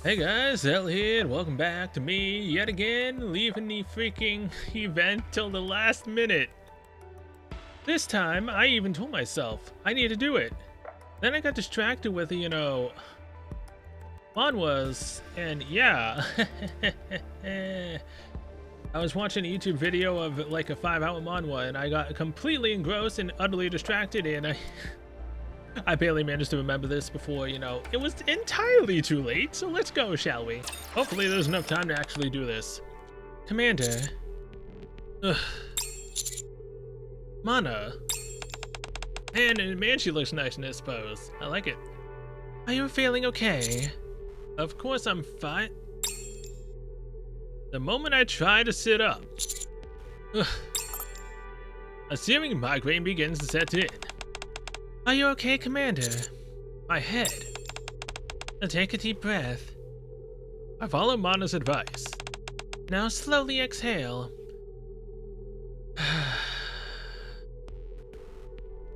Hey guys, El here, and welcome back to me yet again, leaving the freaking event till the last minute. This time, I even told myself I need to do it. Then I got distracted with, manhwas, and yeah. I was watching a YouTube video of like a 5-hour manhwa, and I got completely engrossed and utterly distracted, and I barely managed to remember this before, it was entirely too late, so let's go, shall we? Hopefully there's enough time to actually do this. Commander. Ugh. Mana. Man, she looks nice in this pose. I like it. Are you feeling okay? Of course I'm fine. The moment I try to sit up. Ugh. Assuming migraine begins to set in. Are you okay, Commander? My head. Now take a deep breath. I follow Mana's advice. Now slowly exhale.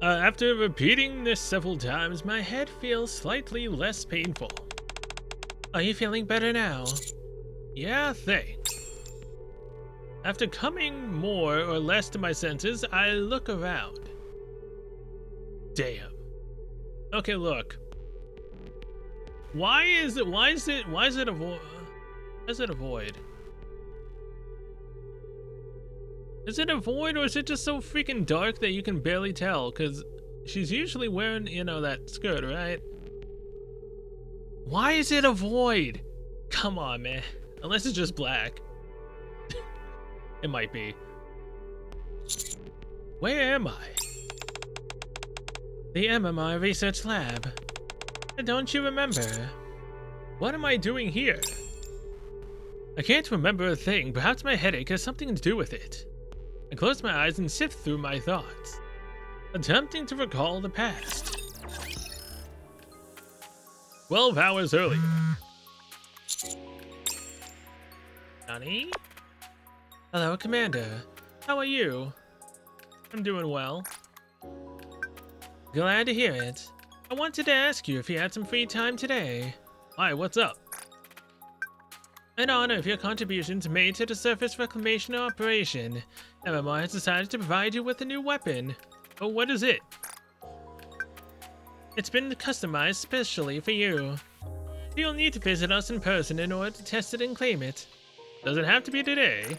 After repeating this several times, my head feels slightly less painful. Are you feeling better now? Yeah, thanks. After coming more or less to my senses, I look around. Damn. Okay, look. Why is it a void? Is it a void? Is it a void, or is it just so freaking dark that you can barely tell? Because she's usually wearing, that skirt, right? Why is it a void? Come on, man. Unless it's just black. It might be. Where am I? The MMR Research Lab. Don't you remember? What am I doing here? I can't remember a thing. Perhaps my headache has something to do with it. I close my eyes and sift through my thoughts, attempting to recall the past. 12 hours earlier. Nani? Hello, Commander. How are you? I'm doing well. Glad to hear it. I wanted to ask you if you had some free time today. Why, what's up? In honor of your contributions made to the surface reclamation operation, MMR has decided to provide you with a new weapon. Oh, what is it? It's been customized specially for you. You'll need to visit us in person in order to test it and claim it. Does it have to be today?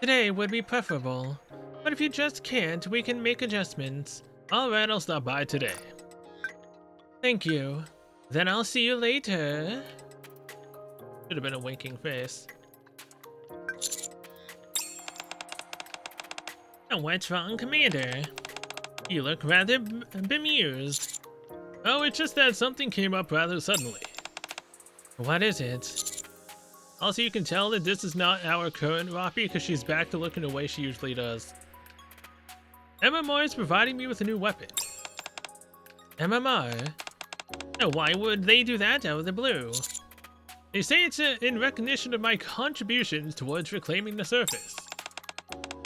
Today would be preferable, but if you just can't, we can make adjustments. Alright, I'll stop by today. Thank you. Then I'll see you later. Should have been a winking face. Now what's wrong, Commander? You look rather bemused. Oh, it's just that something came up rather suddenly. What is it? Also, you can tell that this is not our current Roppy because she's back to looking the way she usually does. MMR is providing me with a new weapon. MMR? Now, why would they do that out of the blue? They say it's in recognition of my contributions towards reclaiming the surface.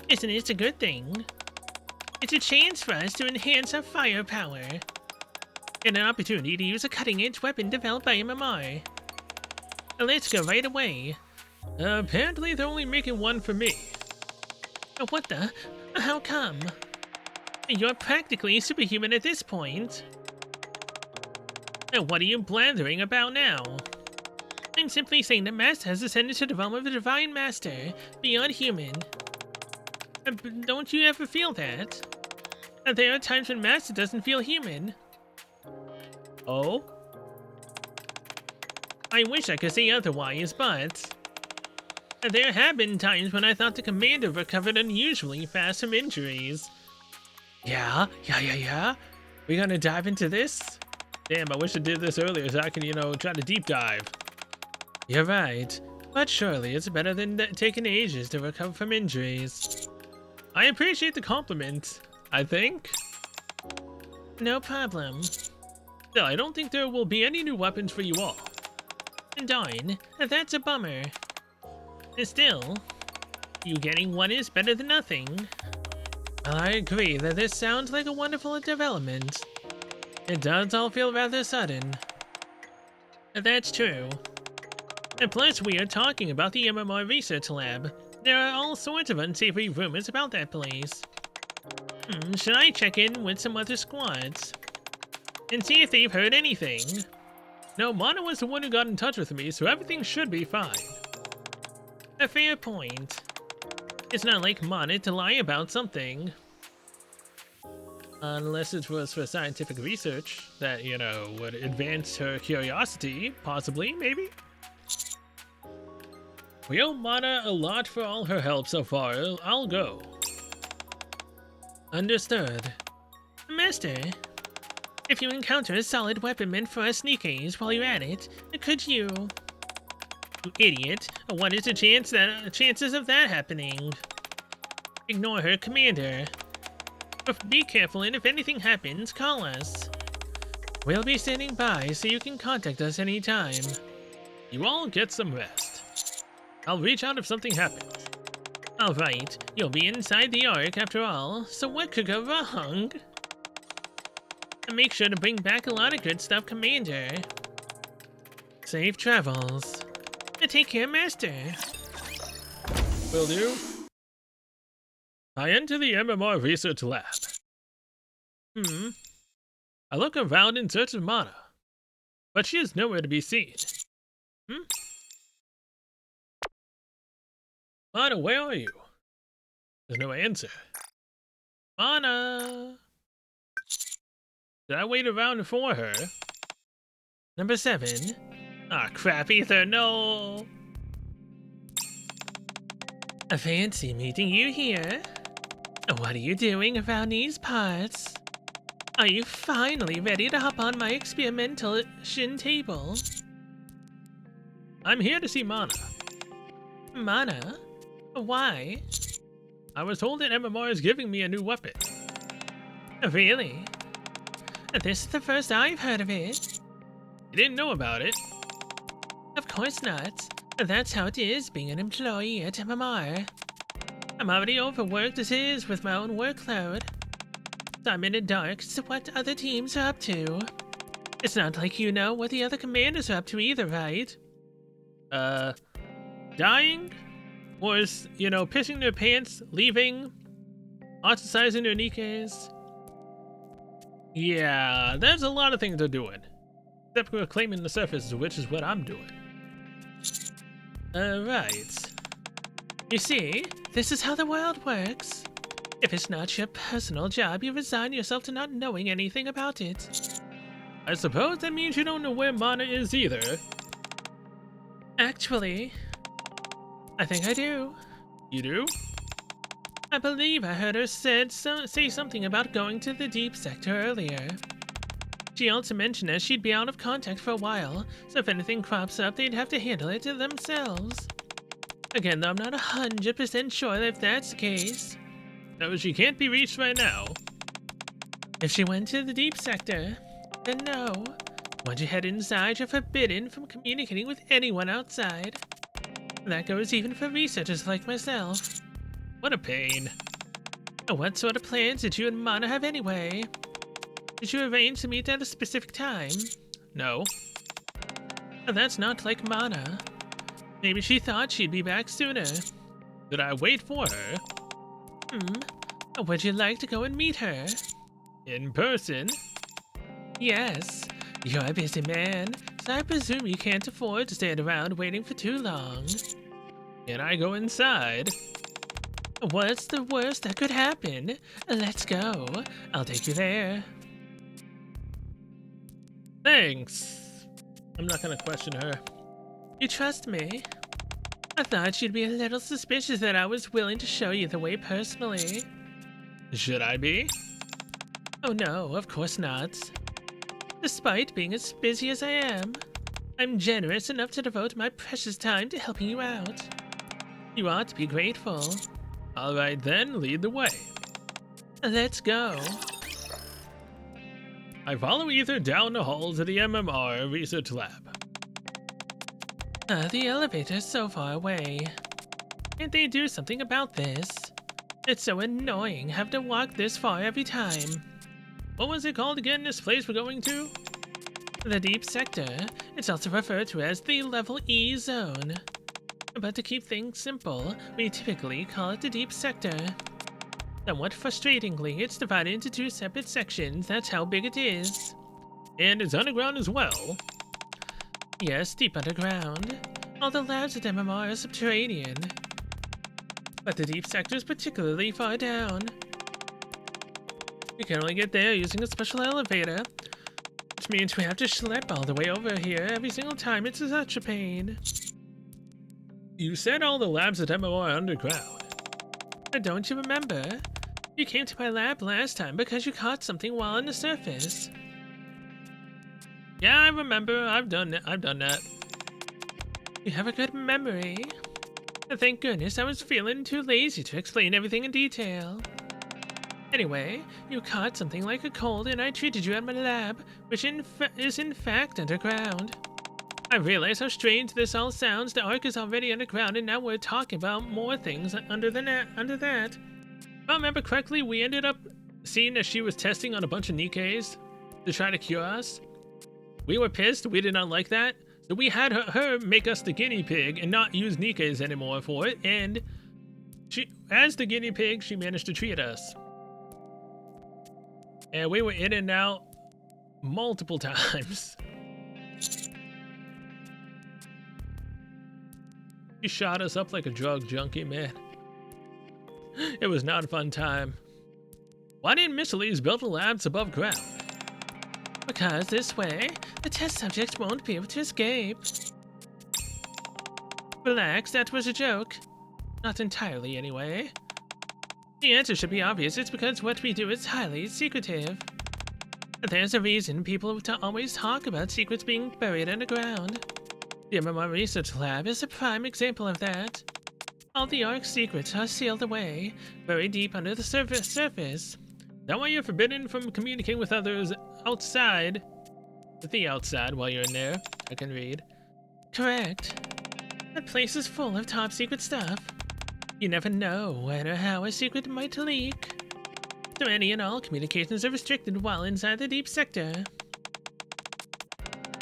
Isn't it a good thing? It's a chance for us to enhance our firepower. And an opportunity to use a cutting-edge weapon developed by MMR. Let's go right away. Apparently they're only making one for me. What the? How come? You're practically superhuman at this point. What are you blathering about now? I'm simply saying that Master has ascended to the realm of the Divine Master, beyond human. Don't you ever feel that? There are times when Master doesn't feel human. Oh? I wish I could say otherwise, but... there have been times when I thought the Commander recovered unusually fast from injuries. Yeah? We gonna dive into this? Damn, I wish I did this earlier so I can, try to deep dive. You're right, but surely it's better than taking ages to recover from injuries. I appreciate the compliment, I think. No problem. Still, I don't think there will be any new weapons for you all. Darn, that's a bummer. Still, you getting one is better than nothing. Well, I agree that this sounds like a wonderful development. It does all feel rather sudden. That's true. And plus, we are talking about the MMR Research Lab. There are all sorts of unsavory rumors about that place. Should I check in with some other squads? And see if they've heard anything? No, Mana was the one who got in touch with me, so everything should be fine. A fair point. It's not like Mana to lie about something. Unless it was for scientific research that, you know, would advance her curiosity. Possibly, maybe? We owe Mana a lot for all her help so far. I'll go. Understood. Master, if you encounter a solid weapon meant for us Nikkes while you're at it, could you... You idiot. What is the chances of that happening? Ignore her, Commander. But be careful, and if anything happens, call us. We'll be standing by, so you can contact us anytime. You all get some rest. I'll reach out if something happens. Alright, you'll be inside the Ark after all, so what could go wrong? And make sure to bring back a lot of good stuff, Commander. Safe travels. Take care, Master. Will do. I enter the MMR Research Lab. I look around in search of Mana, but she is nowhere to be seen. Mana, where are you? There's no answer. Mana! Did I wait around for her? Number 7. Ah, crap, Ether, no! A fancy meeting you here. What are you doing around these parts? Are you finally ready to hop on my experimentation table? I'm here to see Mana. Mana? Why? I was told that MMR is giving me a new weapon. Really? This is the first I've heard of it. You didn't know about it? Of course not. That's how it is being an employee at MMR. I'm already overworked as is with my own workload. So I'm in the dark as to what other teams are up to. It's not like you know what the other commanders are up to either, right? Dying? Or is, you know, pissing their pants, leaving, ostracizing their Nikkes? Yeah, there's a lot of things they're doing. Except for claiming the surface, which is what I'm doing. Right. You see, this is how the world works. If it's not your personal job, you resign yourself to not knowing anything about it. I suppose that means you don't know where Mana is either. Actually, I think I do. You do? I believe I heard her say something about going to the deep sector earlier. She also mentioned that she'd be out of contact for a while, so if anything crops up, they'd have to handle it themselves. Again, though, I'm not 100% sure if that's the case. No, she can't be reached right now. If she went to the deep sector, then no. Once you head inside, you're forbidden from communicating with anyone outside. That goes even for researchers like myself. What a pain. What sort of plans did you and Mana have anyway? Did you arrange to meet at a specific time? No. That's not like Mana. Maybe she thought she'd be back sooner. Did I wait for her? Would you like to go and meet her? In person? Yes. You're a busy man, so I presume you can't afford to stand around waiting for too long. Can I go inside? What's the worst that could happen? Let's go. I'll take you there. Thanks. I'm not gonna question her. You trust me? I thought you'd be a little suspicious that I was willing to show you the way personally. Should I be? Oh no, of course not. Despite being as busy as I am, I'm generous enough to devote my precious time to helping you out. You ought to be grateful. Alright then, lead the way. Let's go. I follow Ether down the hall to the MMR Research Lab. The elevator's so far away. Can't they do something about this? It's so annoying having to walk this far every time. What was it called again, this place we're going to? The deep sector, it's also referred to as the Level E zone. But to keep things simple, we typically call it the deep sector. Somewhat frustratingly, it's divided into two separate sections, that's how big it is. And it's underground as well. Yes, deep underground. All the labs at MMR are subterranean. But the deep sector is particularly far down. You can only get there using a special elevator, which means we have to schlep all the way over here every single time. It's such a pain. You said all the labs at MMR are underground. But don't you remember? You came to my lab last time because you caught something while on the surface. Yeah, I remember. I've done that. You have a good memory. Thank goodness I was feeling too lazy to explain everything in detail. Anyway, you caught something like a cold and I treated you at my lab, which is in fact underground. I realize how strange this all sounds. The Ark is already underground and now we're talking about more things under that. If I remember correctly, we ended up seeing that she was testing on a bunch of Nikkes to try to cure us. We were pissed. We did not like that. So we had her make us the guinea pig and not use Nikkes anymore for it. And she, as the guinea pig, she managed to treat us. And we were in and out multiple times. She shot us up like a drug junkie, man. It was not a fun time. Why didn't Miss Elise build the labs above ground? Because this way, the test subjects won't be able to escape. Relax, that was a joke. Not entirely, anyway. The answer should be obvious. It's because what we do is highly secretive. There's a reason people always talk about secrets being buried underground. The MMR Research Lab is a prime example of that. All the Ark's secrets are sealed away, buried deep under the surface. Is that why you're forbidden from communicating with others outside? With the outside while you're in there, I can read. Correct. That place is full of top secret stuff. You never know when or how a secret might leak. So any and all communications are restricted while inside the deep sector.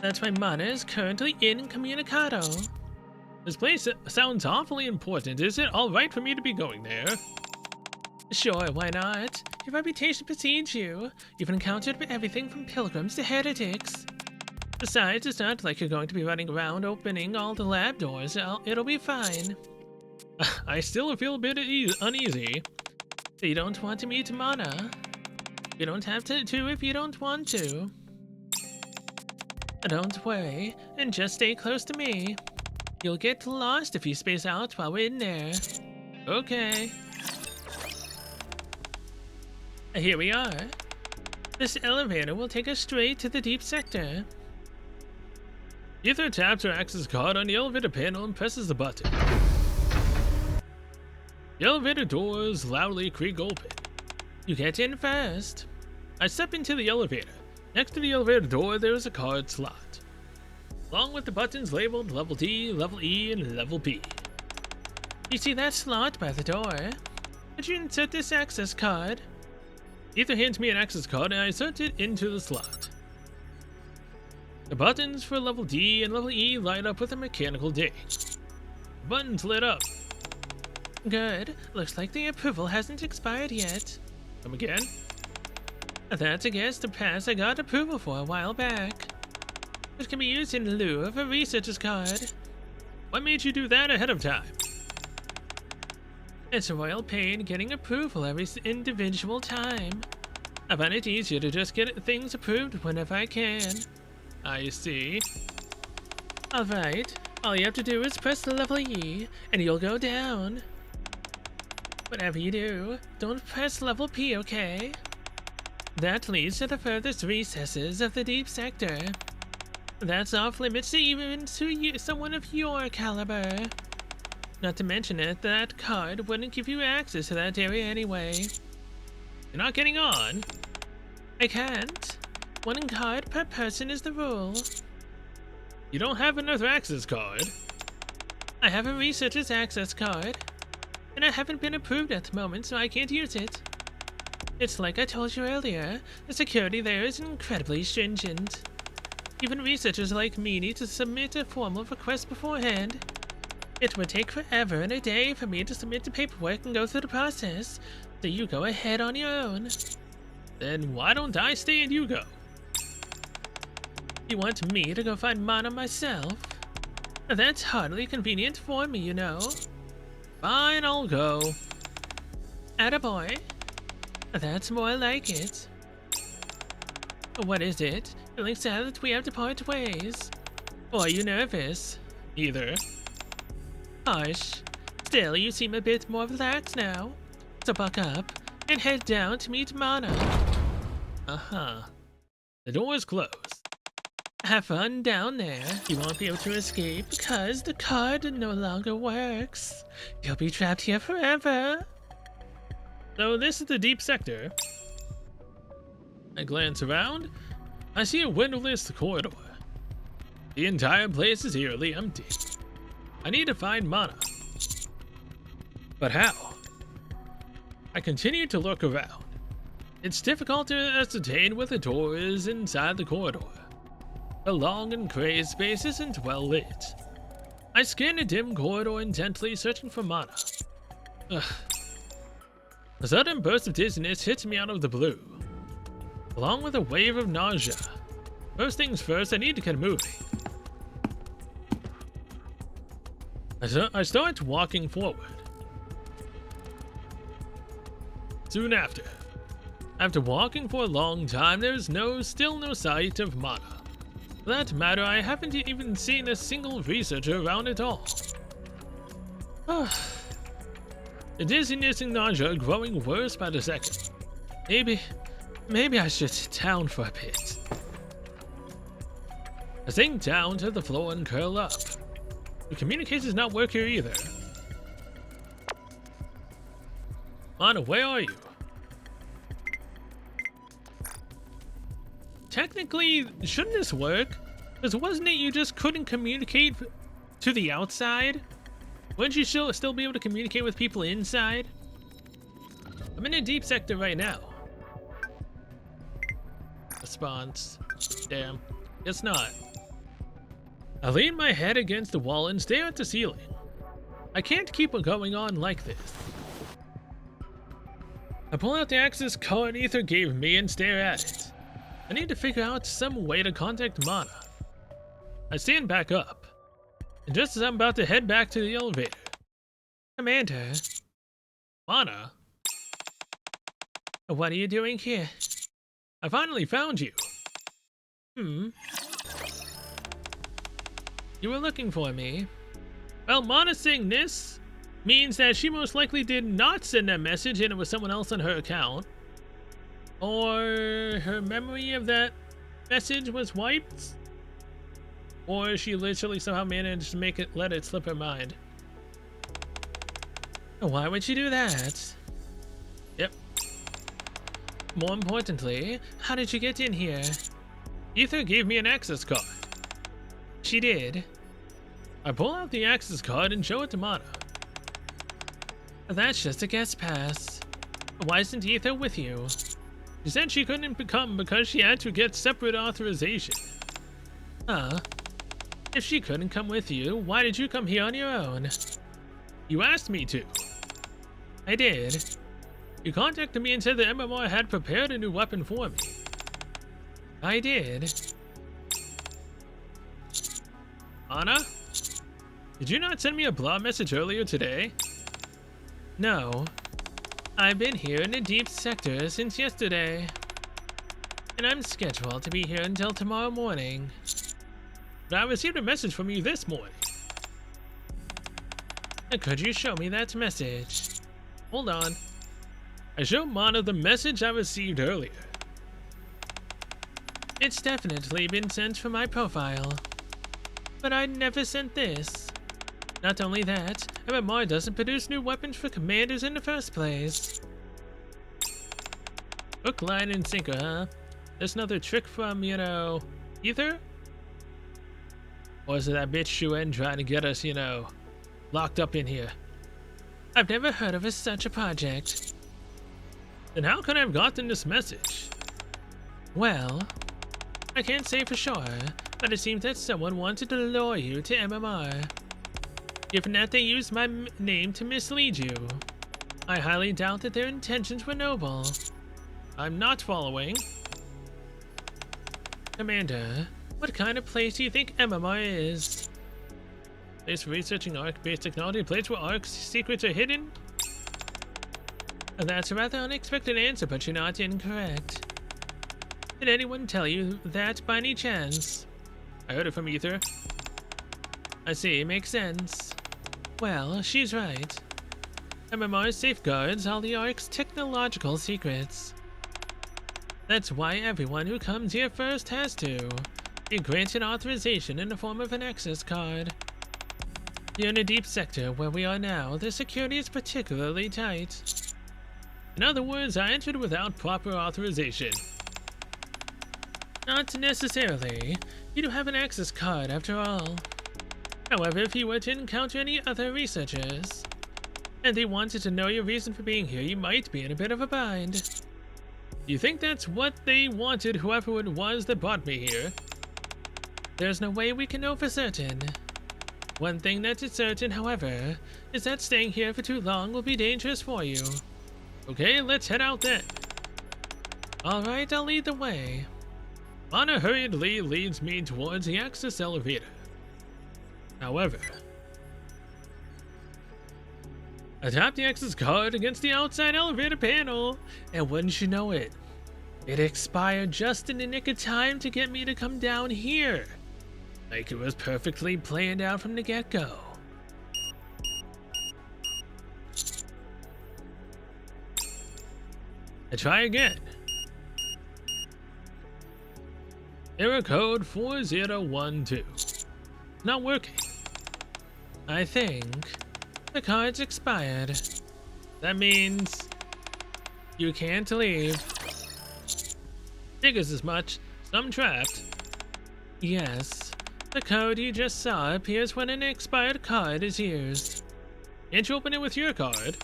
That's why Mana is currently incommunicado. This place sounds awfully important. Is it alright for me to be going there? Sure, why not? Your reputation precedes you. You've encountered everything from pilgrims to heretics. Besides, it's not like you're going to be running around opening all the lab doors. It'll be fine. I still feel a bit uneasy. So you don't want to meet Mana? You don't have to if you don't want to. Don't worry, and just stay close to me. You'll get lost if you space out while we're in there. Okay. Here we are. This elevator will take us straight to the deep sector. Ether taps her access card on the elevator panel and presses the button. The elevator doors loudly creak open. You get in first. I step into the elevator. Next to the elevator door, there is a card slot, along with the buttons labeled Level D, Level E, and Level B. You see that slot by the door? Could you insert this access card? Ether hands me an access card and I insert it into the slot. The buttons for Level D and Level E light up with a mechanical ding. The buttons lit up. Good. Looks like the approval hasn't expired yet. Come again? That's a guess to pass I got approval for a while back. It can be used in lieu of a researcher's card. What made you do that ahead of time? It's a royal pain getting approval every individual time. I find it easier to just get things approved whenever I can. I see. Alright, all you have to do is press the Level E, and you'll go down. Whatever you do, don't press Level P, okay? That leads to the furthest recesses of the deep sector. That's off limits even to someone of your caliber. Not to mention it, that card wouldn't give you access to that area anyway. You're not getting on. I can't. One card per person is the rule. You don't have another access card. I have a researcher's access card, and I haven't been approved at the moment, so I can't use it. It's like I told you earlier, the security there is incredibly stringent. Even researchers like me need to submit a formal request beforehand. It would take forever and a day for me to submit the paperwork and go through the process, so you go ahead on your own. Then why don't I stay and you go? You want me to go find Mana myself? That's hardly convenient for me, you know. Fine, I'll go. Attaboy. That's more like it. What is it? Feeling sad that we have to part ways? Or are you nervous? Neither. Hush. Still, you seem a bit more relaxed now. So buck up and head down to meet Mana. Uh-huh. The door's closed. Have fun down there. You won't be able to escape because the card no longer works. You'll be trapped here forever. So this is the deep sector. I glance around. I see a windowless corridor. The entire place is eerily empty. I need to find Mana. But how? I continue to look around. It's difficult to ascertain where the door is inside the corridor. The long and crazed space isn't well lit. I scan a dim corridor intently, searching for Mana. Ugh. A sudden burst of dizziness hits me out of the blue, along with a wave of nausea. First things first, I need to get moving. I start walking forward. Soon after walking for a long time, there's still no sight of Mana. For that matter, I haven't even seen a single researcher around at all. The dizziness and nausea are growing worse by the second. Maybe I should sit down for a bit. I sink down to the floor and curl up. The communications not work here either. Mana, where are you? Technically, shouldn't this work? Because wasn't it you just couldn't communicate to the outside? Wouldn't you still be able to communicate with people inside? I'm in a deep sector right now. Response. Damn. Guess not. I lean my head against the wall and stare at the ceiling. I can't keep going on like this. I pull out the access card Ether gave me and stare at it. I need to figure out some way to contact Mana. I stand back up, and just as I'm about to head back to the elevator, Commander. Mana? What are you doing here? I finally found you. You were looking for me. Well, Mana saying this means that she most likely did not send that message and it was someone else on her account. Or her memory of that message was wiped. Or she literally somehow managed to let it slip her mind. Why would she do that? Yep. More importantly, how did you get in here? Ether gave me an access card. She did. I pull out the access card and show it to Mana. That's just a guest pass. Why isn't Ether with you? She said she couldn't come because she had to get separate authorization. Huh? If she couldn't come with you, why did you come here on your own? You asked me to. I did. You contacted me and said the MMR had prepared a new weapon for me. I did. Anna? Did you not send me a blog message earlier today? No. I've been here in the deep sector since yesterday. And I'm scheduled to be here until tomorrow morning. But I received a message from you this morning. Could you show me that message? Hold on. I showed Mana the message I received earlier. It's definitely been sent from my profile. But I never sent this. Not only that, MMR doesn't produce new weapons for commanders in the first place. Hook, line, and sinker, huh? That's another trick from, Ether? Or is it that bitch Shuen trying to get us, locked up in here? I've never heard of such a project. Then how could I have gotten this message? Well, I can't say for sure, but it seems that someone wanted to lure you to MMR. Given that they used my name to mislead you, I highly doubt that their intentions were noble. I'm not following. Commander, what kind of place do you think MMR is? Place for researching ARC-based technology, a place where ARC's secrets are hidden? That's a rather unexpected answer, but you're not incorrect. Did anyone tell you that by any chance? I heard it from Ether. I see, makes sense. Well, she's right. MMR safeguards all the ARC's technological secrets. That's why everyone who comes here first has to be granted authorization in the form of an access card. Here in a deep sector where we are now, the security is particularly tight. In other words, I entered without proper authorization. Not necessarily. You do have an access card after all. However, if you were to encounter any other researchers, and they wanted to know your reason for being here, you might be in a bit of a bind. You think that's what they wanted, whoever it was that brought me here? There's no way we can know for certain. One thing that is certain, however, is that staying here for too long will be dangerous for you. Okay, let's head out then. Alright, I'll lead the way. Mana hurriedly leads me towards the access elevator. However, I tap the access card against the outside elevator panel, and wouldn't you know it, it expired just in the nick of time to get me to come down here. Like it was perfectly planned out from the get-go. I try again. Error code 4012. Not working. I think the card's expired. That means you can't leave. Figures as much. So I'm trapped. Yes. The code you just saw appears when an expired card is used. Can't you open it with your card?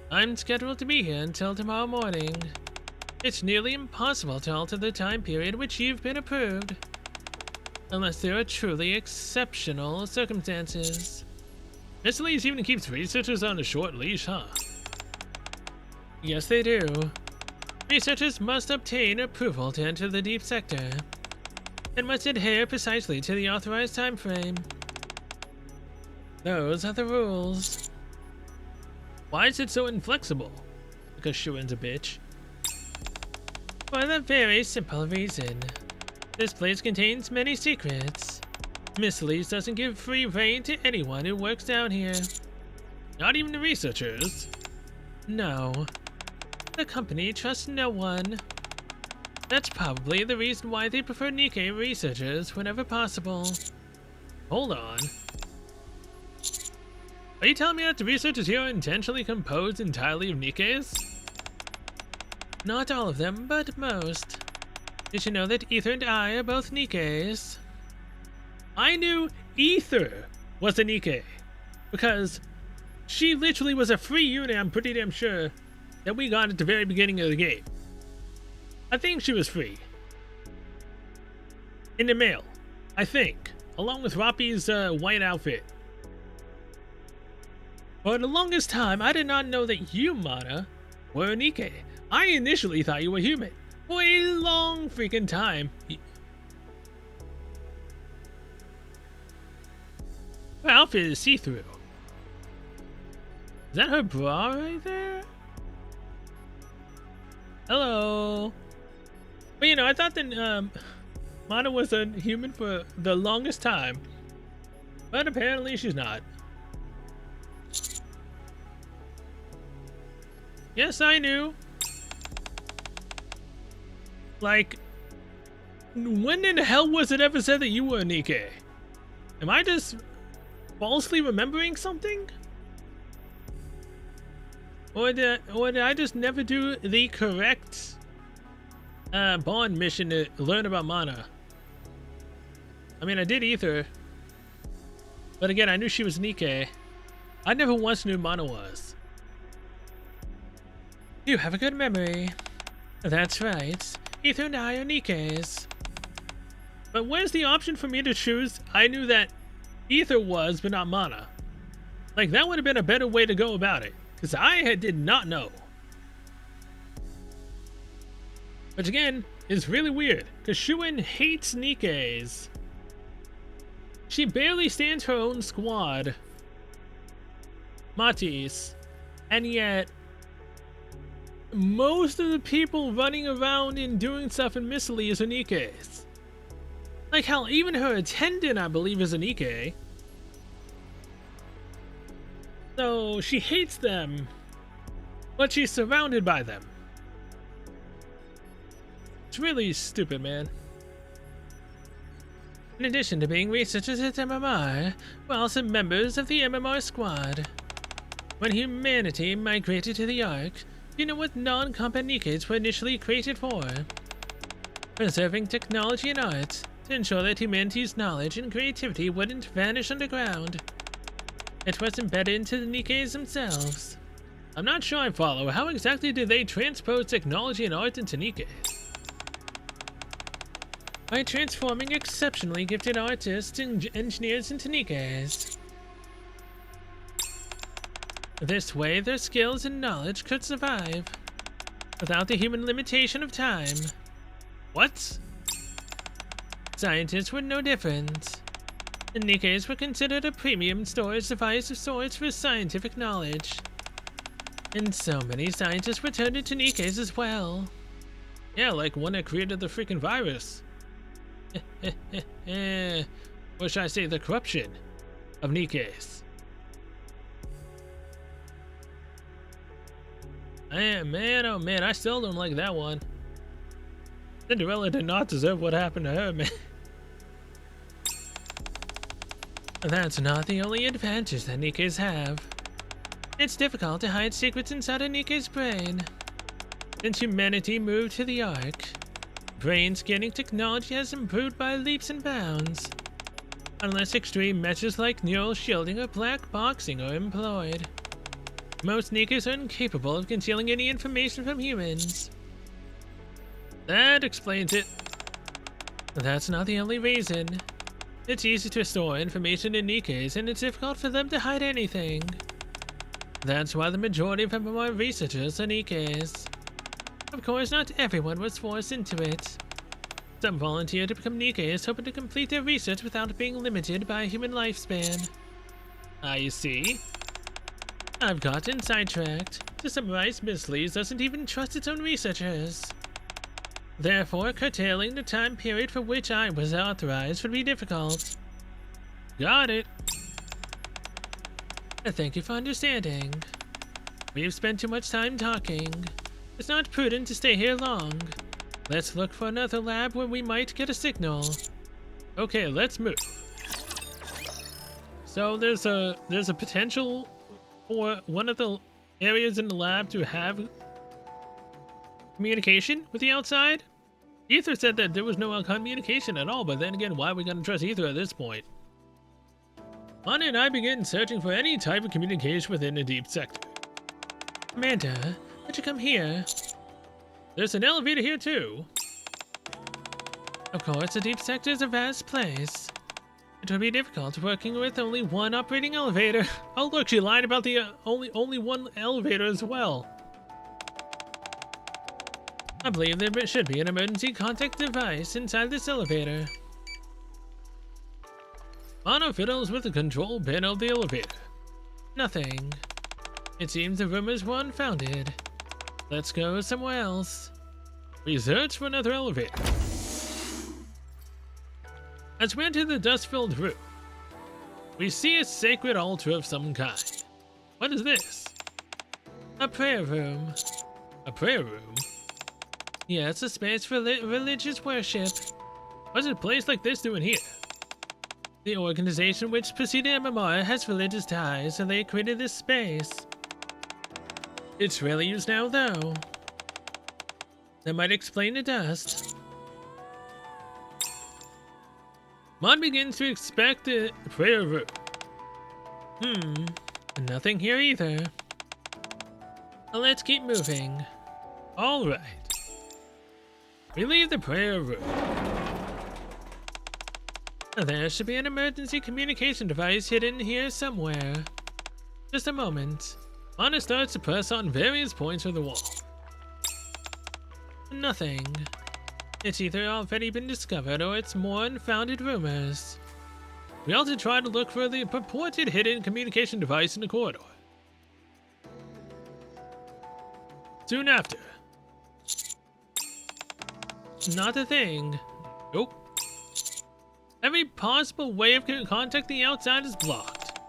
I'm scheduled to be here until tomorrow morning. It's nearly impossible to alter the time period which you've been approved. Unless there are truly exceptional circumstances. Miss Lees even keeps researchers on a short leash, huh? Yes, they do. Researchers must obtain approval to enter the deep sector, and must adhere precisely to the authorized time frame. Those are the rules. Why is it so inflexible? Because Shuren's a bitch. For the very simple reason. This place contains many secrets. Miss Lees doesn't give free rein to anyone who works down here. Not even the researchers? No. The company trusts no one. That's probably the reason why they prefer Nikke researchers whenever possible. Hold on. Are you telling me that the researchers here are intentionally composed entirely of Nikkes? Not all of them, but most. Did you know that Ether and I are both Nikkes? I knew Ether was a Nikke, because she literally was a free unit, I'm pretty damn sure, that we got at the very beginning of the game. I think she was free. In the mail, I think, along with Rappi's white outfit. For the longest time, I did not know that you, Mana, were a Nikke. I initially thought you were human. For a long freaking time. Her outfit is see-through. Is that her bra right there? Hello. But you know, I thought that Mana was a human for the longest time. But apparently she's not. Yes, I knew. Like, when in the hell was it ever said that you were a Nikke? Am I just falsely remembering something? Or did I just never do the correct Bond mission to learn about Mana? I mean, I did Ether. But again, I knew she was Nikke. I never once knew Mana was. You have a good memory. That's right. Ether and I are Nikkes. But where's the option for me to choose? I knew that ether was, but not mana. Like, that would have been a better way to go about it. Because did not know. Which again, is really weird. Because Shuin hates Nikke's. She barely stands her own squad. Matisse. And yet, most of the people running around and doing stuff in Miscellaneous are Nikke's. Like hell, even her attendant, I believe, is a Nikke. So she hates them, but she's surrounded by them. It's really stupid, man. In addition to being researchers at MMR, we're also members of the MMR squad. When humanity migrated to the Ark, you know what non-combat Nikkes were initially created for? Preserving technology and art, to ensure that humanity's knowledge and creativity wouldn't vanish underground. It was embedded into the Nikkes themselves. I'm not sure I follow. How exactly do they transpose technology and art into Nikkes? By transforming exceptionally gifted artists and engineers into Nikkes. This way, their skills and knowledge could survive, without the human limitation of time. What? Scientists were no different. The Nikkes were considered a premium storage device of sorts for scientific knowledge. And so many scientists were turned into Nikkes as well. Yeah, like one that created the freaking virus. Or should I say the corruption of Nikkes? Man, oh man, I still don't like that one. Cinderella did not deserve what happened to her, man. That's not the only advantage that Nikkes have. It's difficult to hide secrets inside a Nikke's brain. Since humanity moved to the Ark, brain scanning technology has improved by leaps and bounds. Unless extreme measures like neural shielding or black boxing are employed. Most Nikkes are incapable of concealing any information from humans. That explains it. That's not the only reason. It's easy to store information in Nikkes, and it's difficult for them to hide anything. That's why the majority of MMR researchers are Nikkes. Of course, not everyone was forced into it. Some volunteered to become Nikkes, hoping to complete their research without being limited by a human lifespan. I see. I've gotten sidetracked. To summarize, Misleys doesn't even trust its own researchers. Therefore, curtailing the time period for which I was authorized would be difficult. Got it. Thank you for understanding. We've spent too much time talking. It's not prudent to stay here long. Let's look for another lab where we might get a signal. Okay, let's move. So there's a potential for one of the areas in the lab to have communication with the outside. Ether said that there was no communication at all, but then again, why are we gonna trust Ether at this point? Anna and I began searching for any type of communication within the deep sector. Amanda, why'd you come here? There's an elevator here too. Of course, the deep sector is a vast place. It would be difficult working with only one operating elevator. Oh look, she lied about the only one elevator as well. I believe there should be an emergency contact device inside this elevator. Anna fiddles with the control panel of the elevator. Nothing. It seems the rumors were unfounded. Let's go somewhere else. We search for another elevator. As we enter the dust-filled room, we see a sacred altar of some kind. What is this? A prayer room. A prayer room? Yeah, it's a space for religious worship. What's a place like this doing here? The organization which preceded MMR has religious ties, and they created this space. It's rarely used now, though. That might explain the dust. Mon begins to expect a prayer room. Nothing here either. Let's keep moving. Alright. We leave the prayer room. There should be an emergency communication device hidden here somewhere. Just a moment. Mana starts to press on various points of the wall. Nothing. It's either already been discovered or it's more unfounded rumors. We also try to look for the purported hidden communication device in the corridor. Soon after. Not a thing. Nope. Every possible way of contacting the outside is blocked.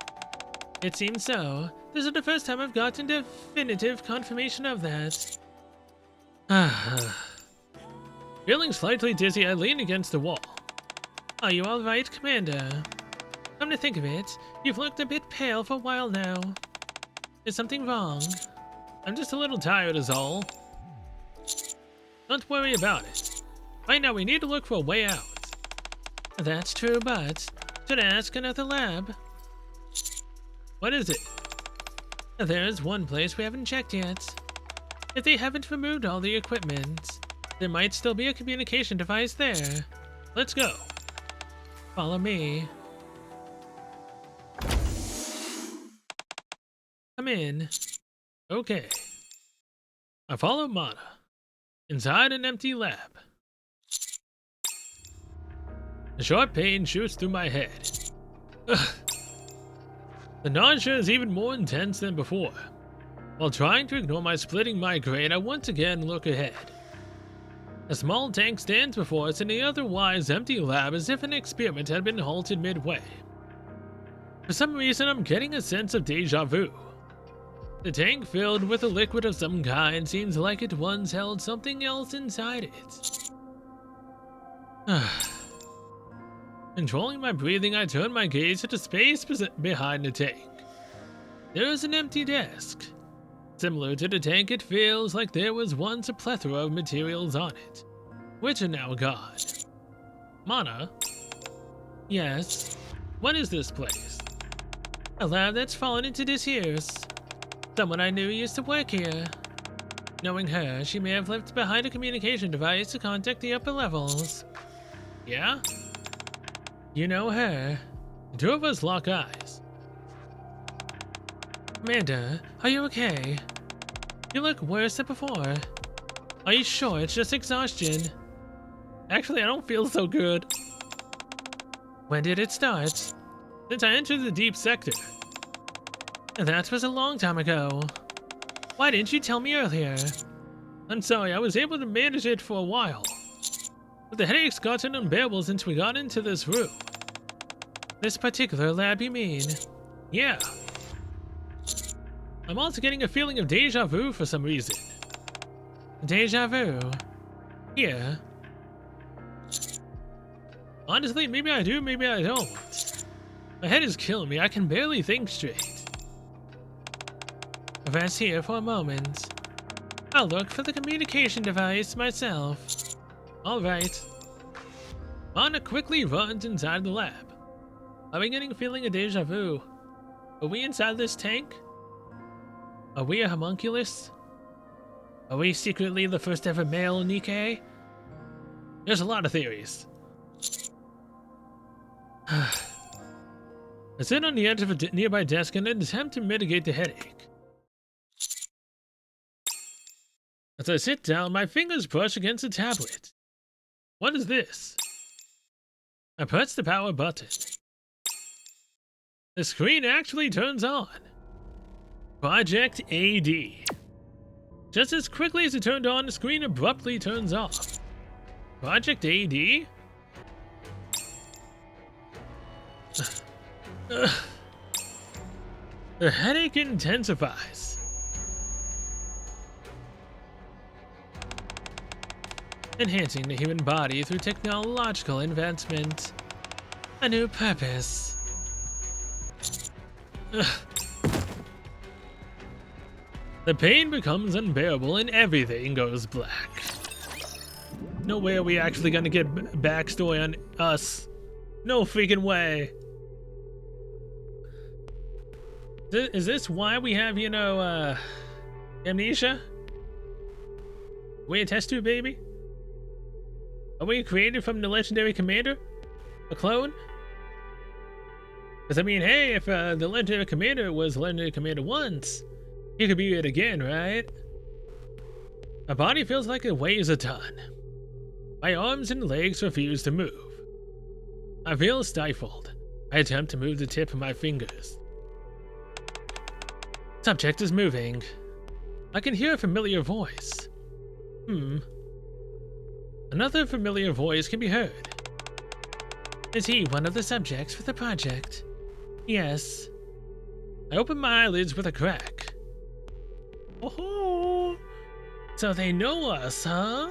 It seems so. This is the first time I've gotten definitive confirmation of that. Feeling slightly dizzy, I lean against the wall. Are you alright, Commander? Come to think of it, you've looked a bit pale for a while now. Is something wrong? I'm just a little tired is all. Don't worry about it. Right now we need to look for a way out. That's true, but should I ask another lab? What is it? There's one place we haven't checked yet. If they haven't removed all the equipment, there might still be a communication device there. Let's go. Follow me. Come in. Okay. I follow Mana. Inside an empty lab. A sharp pain shoots through my head. Ugh. The nausea is even more intense than before. While trying to ignore my splitting migraine, I once again look ahead. A small tank stands before us in the otherwise empty lab as if an experiment had been halted midway. For some reason, I'm getting a sense of deja vu. The tank filled with a liquid of some kind seems like it once held something else inside it. Controlling my breathing, I turn my gaze to the space behind the tank. There is an empty desk. Similar to the tank, it feels like there was once a plethora of materials on it, which are now gone. Mana? Yes? What is this place? A lab that's fallen into disuse. Someone I knew used to work here. Knowing her, she may have left behind a communication device to contact the upper levels. Yeah? You know her. The two of us lock eyes. Amanda, are you okay? You look worse than before. Are you sure it's just exhaustion? Actually, I don't feel so good. When did it start? Since I entered the deep sector. That was a long time ago. Why didn't you tell me earlier? I'm sorry, I was able to manage it for a while. But the headaches gotten unbearable since we got into this room. This particular lab, you mean? Yeah. I'm also getting a feeling of deja vu for some reason. Deja vu? Here. Honestly, maybe I do, maybe I don't. My head is killing me, I can barely think straight. Rest here for a moment. I'll look for the communication device myself. Alright. Mana quickly runs inside the lab. Are we getting a feeling of deja vu? Are we inside this tank? Are we a homunculus? Are we secretly the first ever male Nikke? There's a lot of theories. I sit on the edge of a nearby desk in an attempt to mitigate the headache. As I sit down, my fingers brush against the tablet. What is this? I press the power button. The screen actually turns on. Project AD. Just as quickly as it turned on, the screen abruptly turns off. Project AD? The headache intensifies. Enhancing the human body through technological advancement. A new purpose. The pain becomes unbearable and everything goes black. No way are we actually gonna get backstory on us. No freaking way. Is this why we have, you know, amnesia? We a test tube baby? Are we created from the legendary commander? A clone? Because I mean, hey, if the Legendary Commander was Legendary Commander once, he could be it again, right? My body feels like it weighs a ton. My arms and legs refuse to move. I feel stifled. I attempt to move the tip of my fingers. Subject is moving. I can hear a familiar voice. Another familiar voice can be heard. Is he one of the subjects for the project? Yes. I open my eyelids with a crack. Oh, so they know us, huh?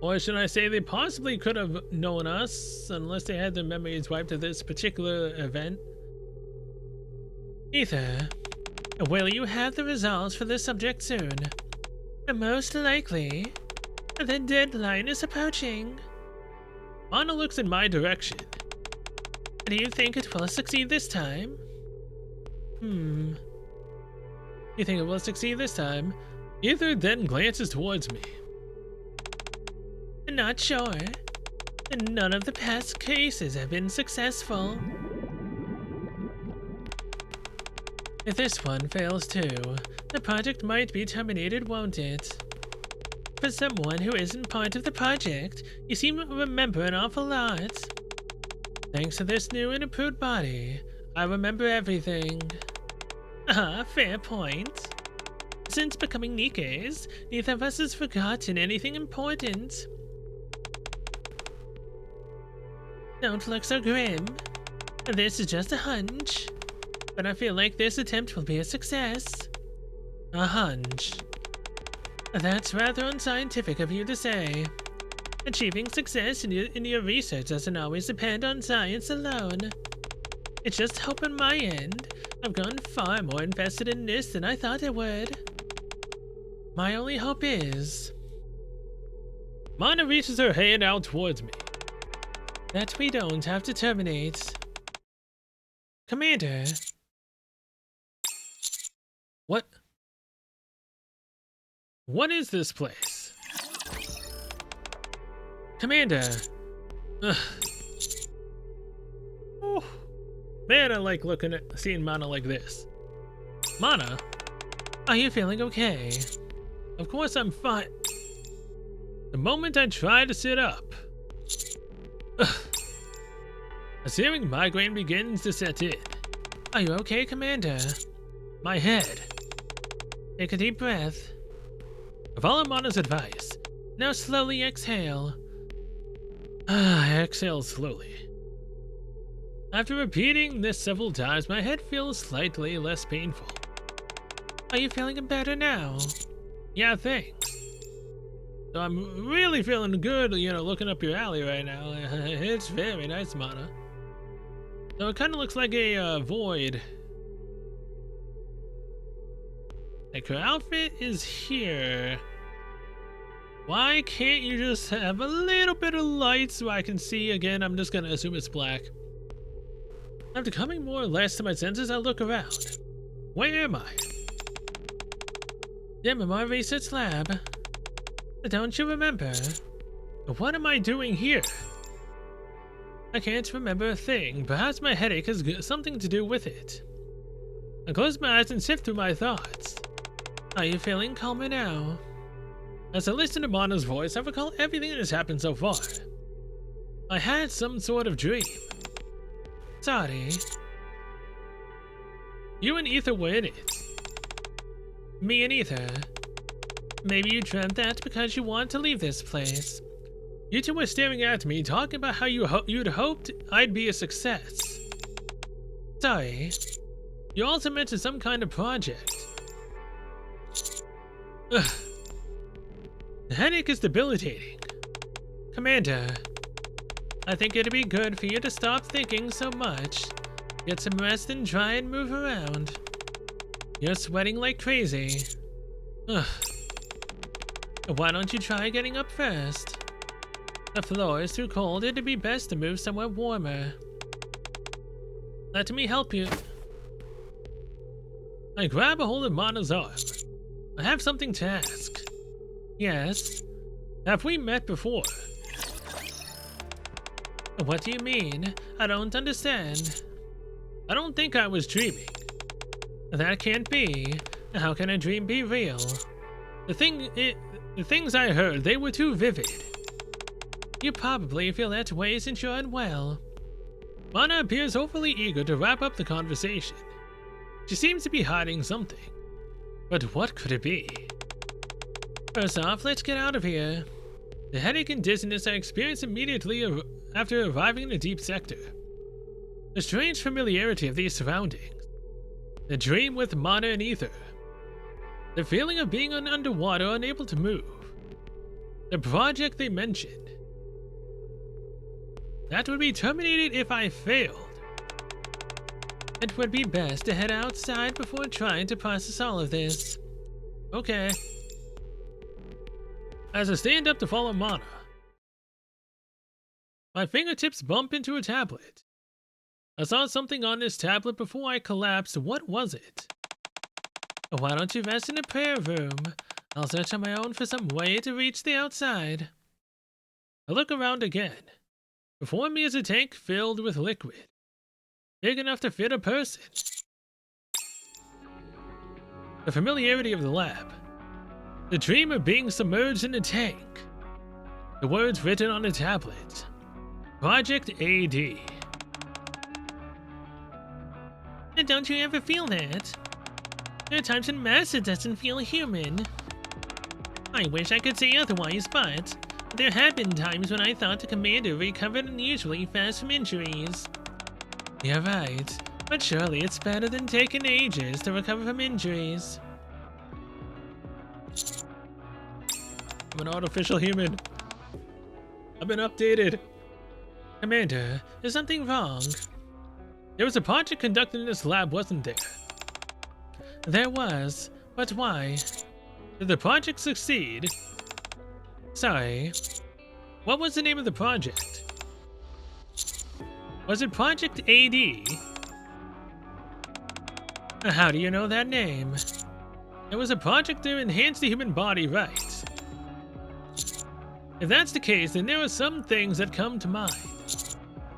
Or should I say they possibly could have known us, unless they had their memories wiped of this particular event. Ether, will you have the results for this subject soon? Most likely. The deadline is approaching. Mana looks in my direction. Do you think it will succeed this time? You think it will succeed this time? Ether then glances towards me. Not sure. None of the past cases have been successful. If this one fails too, the project might be terminated, won't it? For someone who isn't part of the project, you seem to remember an awful lot. Thanks to this new and improved body, I remember everything. Fair point. Since becoming Nikkes, neither of us has forgotten anything important. Don't look so grim. This is just a hunch. But I feel like this attempt will be a success. A hunch. That's rather unscientific of you to say. Achieving success in your research doesn't always depend on science alone. It's just hope on my end. I've gotten far more invested in this than I thought I would. My only hope is... Mana reaches her hand out towards me. That we don't have to terminate. Commander. What is this place? Commander. Ugh. Oh. Man, I like seeing Mana like this. Mana? Are you feeling okay? Of course I'm fine. The moment I try to sit up, a searing migraine begins to set in. Are you okay, Commander? My head. Take a deep breath. Follow Mana's advice. Now slowly exhale. Exhale slowly. After repeating this several times, my head feels slightly less painful. Are you feeling better now? Yeah, thanks. So I'm really feeling good, looking up your alley right now. It's very nice, Mana. So it kind of looks like a void. Like her outfit is here. Why can't you just have a little bit of light so I can see again? I'm just gonna assume it's black. After coming more or less to my senses, I look around. Where am I? The MMR research lab. Don't you remember? What am I doing here? I can't remember a thing. Perhaps my headache has something to do with it. I close my eyes and sift through my thoughts. Are you feeling calmer now? As I listen to Mana's voice, I recall everything that has happened so far. I had some sort of dream. Sorry. You and Ether were in it. Me and Ether. Maybe you dreamt that because you want to leave this place. You two were staring at me, talking about how you'd hoped I'd be a success. Sorry. You also mentioned some kind of project. Ugh. The headache is debilitating. Commander, I think it'd be good for you to stop thinking so much. Get some rest and try and move around. You're sweating like crazy. Ugh. Why don't you try getting up first? The floor is too cold. It'd be best to move somewhere warmer. Let me help you. I grab a hold of Mana's arm. I have something to ask. Yes? Have we met before? What do you mean? I don't understand. I don't think I was dreaming. That can't be. How can a dream be real? The things I heard, they were too vivid. You probably feel that way since you're unwell. Mana appears hopefully eager to wrap up the conversation. She seems to be hiding something. But what could it be? First off, let's get out of here. The headache and dizziness I experienced immediately after arriving in the deep sector. The strange familiarity of these surroundings. The dream with Mana and Ether. The feeling of being underwater, unable to move. The project they mentioned. That would be terminated if I failed. It would be best to head outside before trying to process all of this. Okay. As I stand up to follow Mana, my fingertips bump into a tablet. I saw something on this tablet before I collapsed. What was it? Why don't you rest in the prayer room? I'll search on my own for some way to reach the outside. I look around again. Before me is a tank filled with liquid, big enough to fit a person. The familiarity of the lab. The dream of being submerged in a tank. The words written on a tablet. Project AD. Don't you ever feel that? There are times when Massa doesn't feel human. I wish I could say otherwise, but there have been times when I thought the commander recovered unusually fast from injuries. You're right, but surely it's better than taking ages to recover from injuries. I'm an artificial human. I've been updated. Commander, is something wrong? There was a project conducted in this lab, wasn't there? There was, but why? Did the project succeed? Sorry. What was the name of the project? Was it Project AD? How do you know that name? It was a project to enhance the human body, right? If that's the case, then there are some things that come to mind.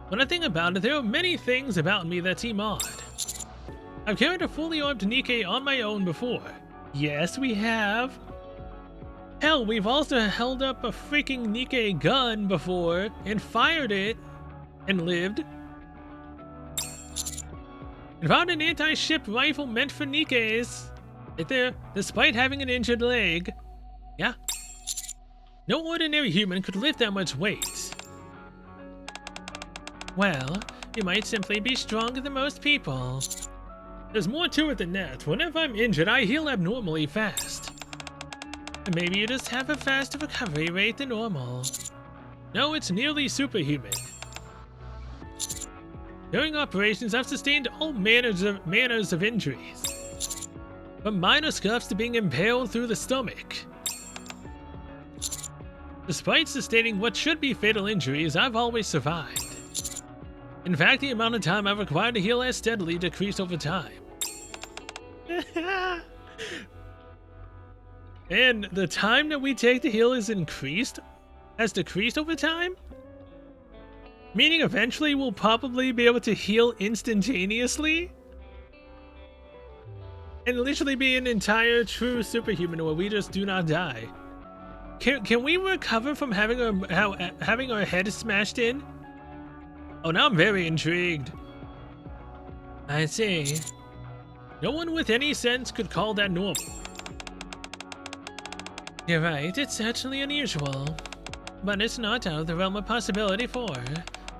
When I think about it, there are many things about me that seem odd. I've carried a fully armed Nikke on my own before. Yes, we have. Hell, we've also held up a freaking Nikke gun before and fired it and lived. And found an anti-ship rifle meant for Nikkes. Right there, despite having an injured leg. Yeah. No ordinary human could lift that much weight. Well, you might simply be stronger than most people. There's more to it than that. Whenever I'm injured, I heal abnormally fast. Maybe you just have a faster recovery rate than normal. No, it's nearly superhuman. During operations, I've sustained all manners of injuries. From minor scuffs to being impaled through the stomach. Despite sustaining what should be fatal injuries, I've always survived. In fact, the amount of time I've required to heal has steadily decreased over time. And the time that we take to heal has decreased over time? Meaning eventually we'll probably be able to heal instantaneously? And literally be an entire true superhuman where we just do not die. Can we recover from having our head smashed in? Oh, now I'm very intrigued. I see. No one with any sense could call that normal. You're right, it's certainly unusual. But it's not out of the realm of possibility for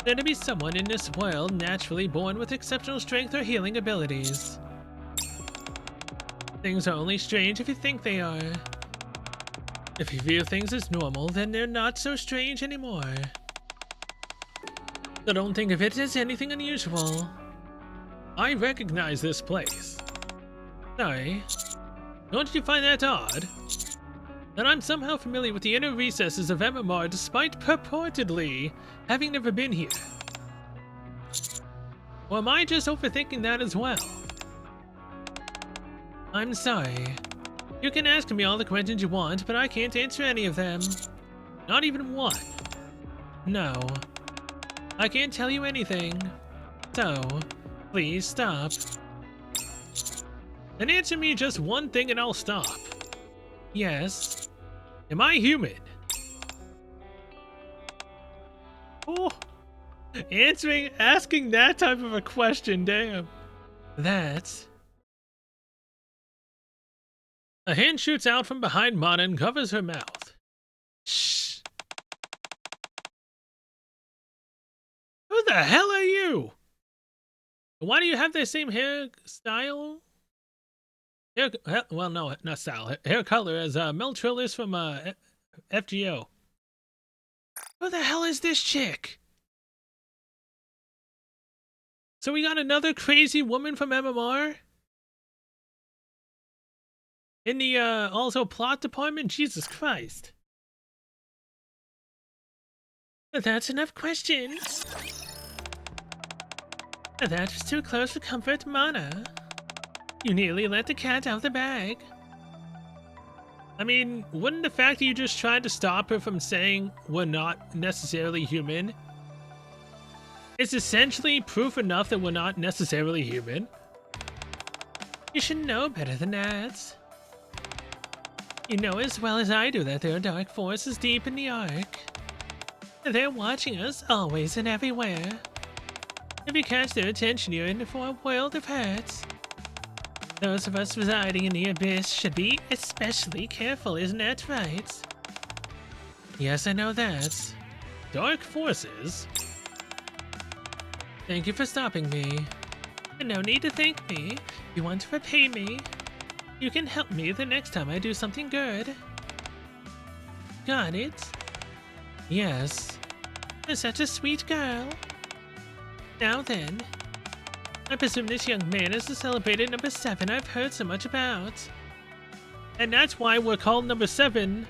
there to be someone in this world naturally born with exceptional strength or healing abilities. Things are only strange if you think they are. If you view things as normal, then they're not so strange anymore. So don't think of it as anything unusual. I recognize this place. Sorry. Don't you find that odd? That I'm somehow familiar with the inner recesses of MMR despite purportedly having never been here. Or am I just overthinking that as well? I'm sorry. You can ask me all the questions you want, but I can't answer any of them. Not even one. No. I can't tell you anything. So, please stop. Then answer me just one thing and I'll stop. Yes. Am I human? Oh, asking that type of a question, damn. That. A hand shoots out from behind Mana and covers her mouth. Shh. Who the hell are you? Why do you have the same hairstyle? Well, no, not style. Hair color as Mel Trillis from FGO. Who the hell is this chick? So we got another crazy woman from MMR? In the also plot department? Jesus Christ. That's enough questions. That was too close for comfort, Mana. You nearly let the cat out of the bag. I mean, wouldn't the fact that you just tried to stop her from saying we're not necessarily human is essentially proof enough that we're not necessarily human? You should know better than that. You know as well as I do that there are dark forces deep in the Ark. They're watching us always and everywhere. If you catch their attention, you're in for a world of hurt. Those of us residing in the Abyss should be especially careful, isn't that right? Yes, I know that. Dark forces? Thank you for stopping me. And no need to thank me. If you want to repay me, you can help me the next time I do something good. Got it? Yes. You're such a sweet girl. Now then, I presume this young man is the celebrated number 7 I've heard so much about. And that's why we're called number 7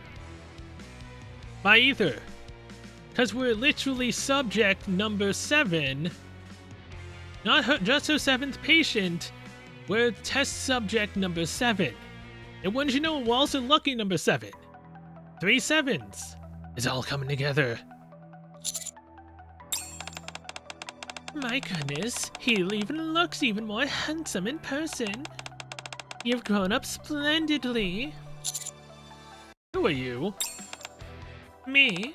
by Ether. Because we're literally subject number 7. Not just her 7th patient. We're test subject number 7. And wouldn't you know, we're also lucky number 7. 3 sevens. It's all coming together. My goodness, he even looks even more handsome in person. You've grown up splendidly. Who are you? Me?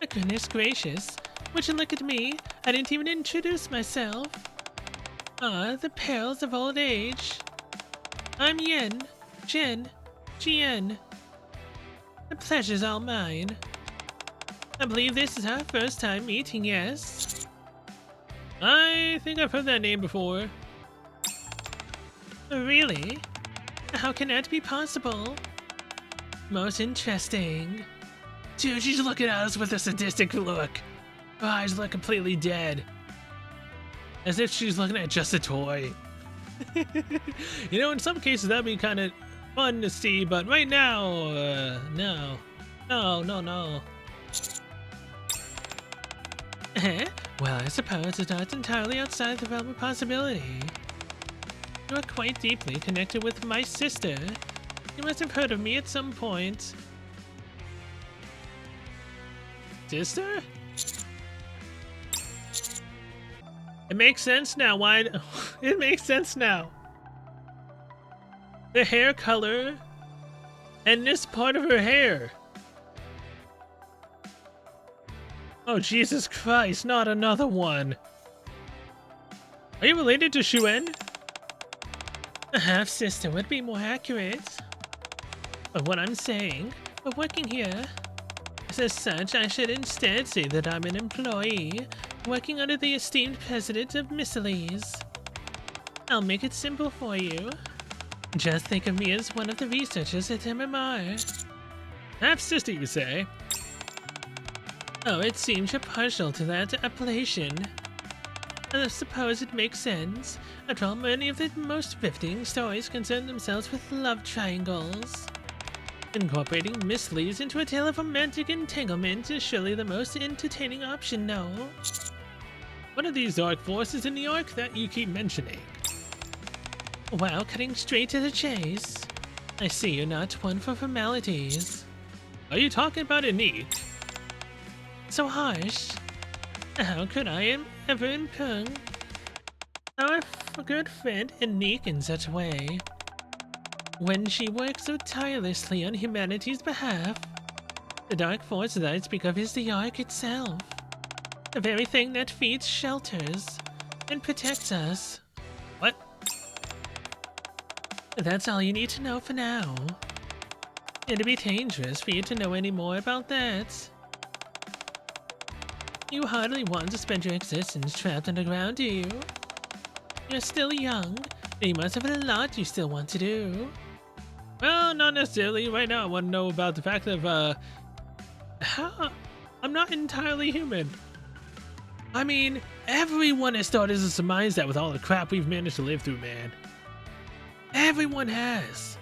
Oh, goodness gracious. Would you look at me? I didn't even introduce myself. Ah, the perils of old age. I'm Jen. The pleasure's all mine. I believe this is our first time meeting, yes? I think I've heard that name before. Really? How can that be possible? Most interesting. Dude, she's looking at us with a sadistic look. Her eyes look completely dead. As if she's looking at just a toy. You know, in some cases that'd be kind of fun to see, but right now, no. No. Well, I suppose it's not entirely outside the realm of possibility. You are quite deeply connected with my sister. You must have heard of me at some point. Sister? It makes sense now. Why? It makes sense now. The hair color and this part of her hair. Oh, Jesus Christ, not another one. Are you related to Shuen? A half-sister would be more accurate. But what I'm saying, we're working here. As such, I should instead say that I'm an employee, working under the esteemed president of Miscellanies. I'll make it simple for you. Just think of me as one of the researchers at MMR. Half-sister, you say? Oh, it seems you're partial to that appellation. I suppose it makes sense. After all, many of the most riveting stories concern themselves with love triangles. Incorporating Miscellanies into a tale of romantic entanglement is surely the most entertaining option, no? What are these dark forces in the Ark that you keep mentioning? Wow, cutting straight to the chase. I see you're not one for formalities. Are you talking about Nikke? So harsh. How could I ever impugn our good friend Nikke in such a way, when she works so tirelessly on humanity's behalf? The dark force that I speak of is the Ark itself, the very thing that feeds, shelters, and protects us. What? That's all you need to know for now. It'd be dangerous for you to know any more about that. You hardly want to spend your existence trapped underground, do you? You're still young, and you must have a lot you still want to do. Well, not necessarily. Right now I want to know about the fact of, how I'm not entirely human. I mean, everyone has started to surmise that with all the crap we've managed to live through, man. Everyone has.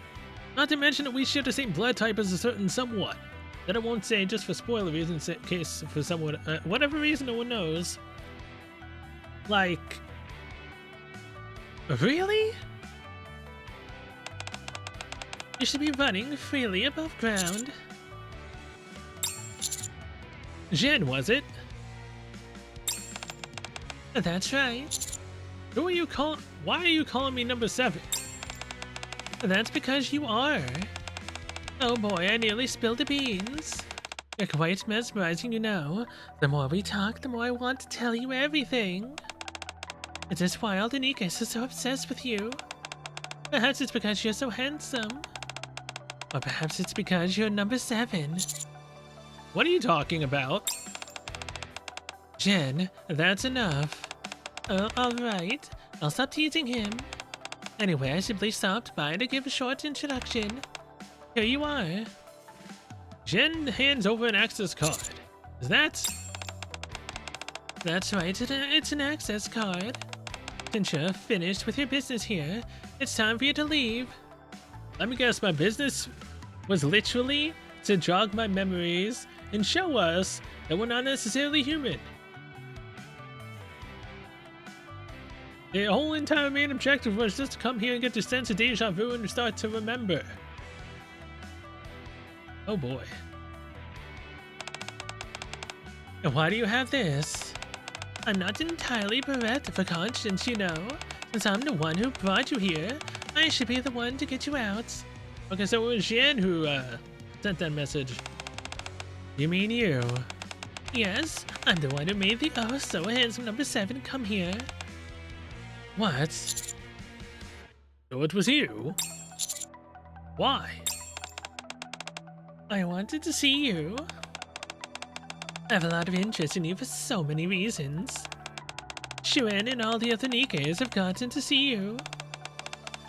Not to mention that we share the same blood type as a certain someone. That I won't say just for spoiler reasons, in case for someone, whatever reason no one knows. Like, really? You should be running freely above ground. Jen, was it? That's right. Who are you calling? Why are you calling me number 7? That's because you are. Oh boy, I nearly spilled the beans. You're quite mesmerizing, you know. The more we talk, the more I want to tell you everything. It's just wild and Nikke is so obsessed with you. Perhaps it's because you're so handsome. Or perhaps it's because you're number 7. What are you talking about? Jen, that's enough. Oh, alright. I'll stop teasing him. Anyway, I simply stopped by to give a short introduction. Here you are. Jen hands over an access card. Is that? That's right, it's an access card. Since you're finished with your business here, it's time for you to leave. Let me guess, my business was literally to jog my memories and show us that we're not necessarily human. The whole entire main objective was just to come here and get the sense of deja vu and start to remember. Oh boy. And why do you have this? I'm not entirely bereft for conscience, you know. Since I'm the one who brought you here, I should be the one to get you out. Okay, so it was Jen who sent that message. You mean you? Yes, I'm the one who made the oh so handsome number 7 come here. What? So it was you? Why? I wanted to see you. I have a lot of interest in you for so many reasons. Shuren and all the other Nikkes have gotten to see you.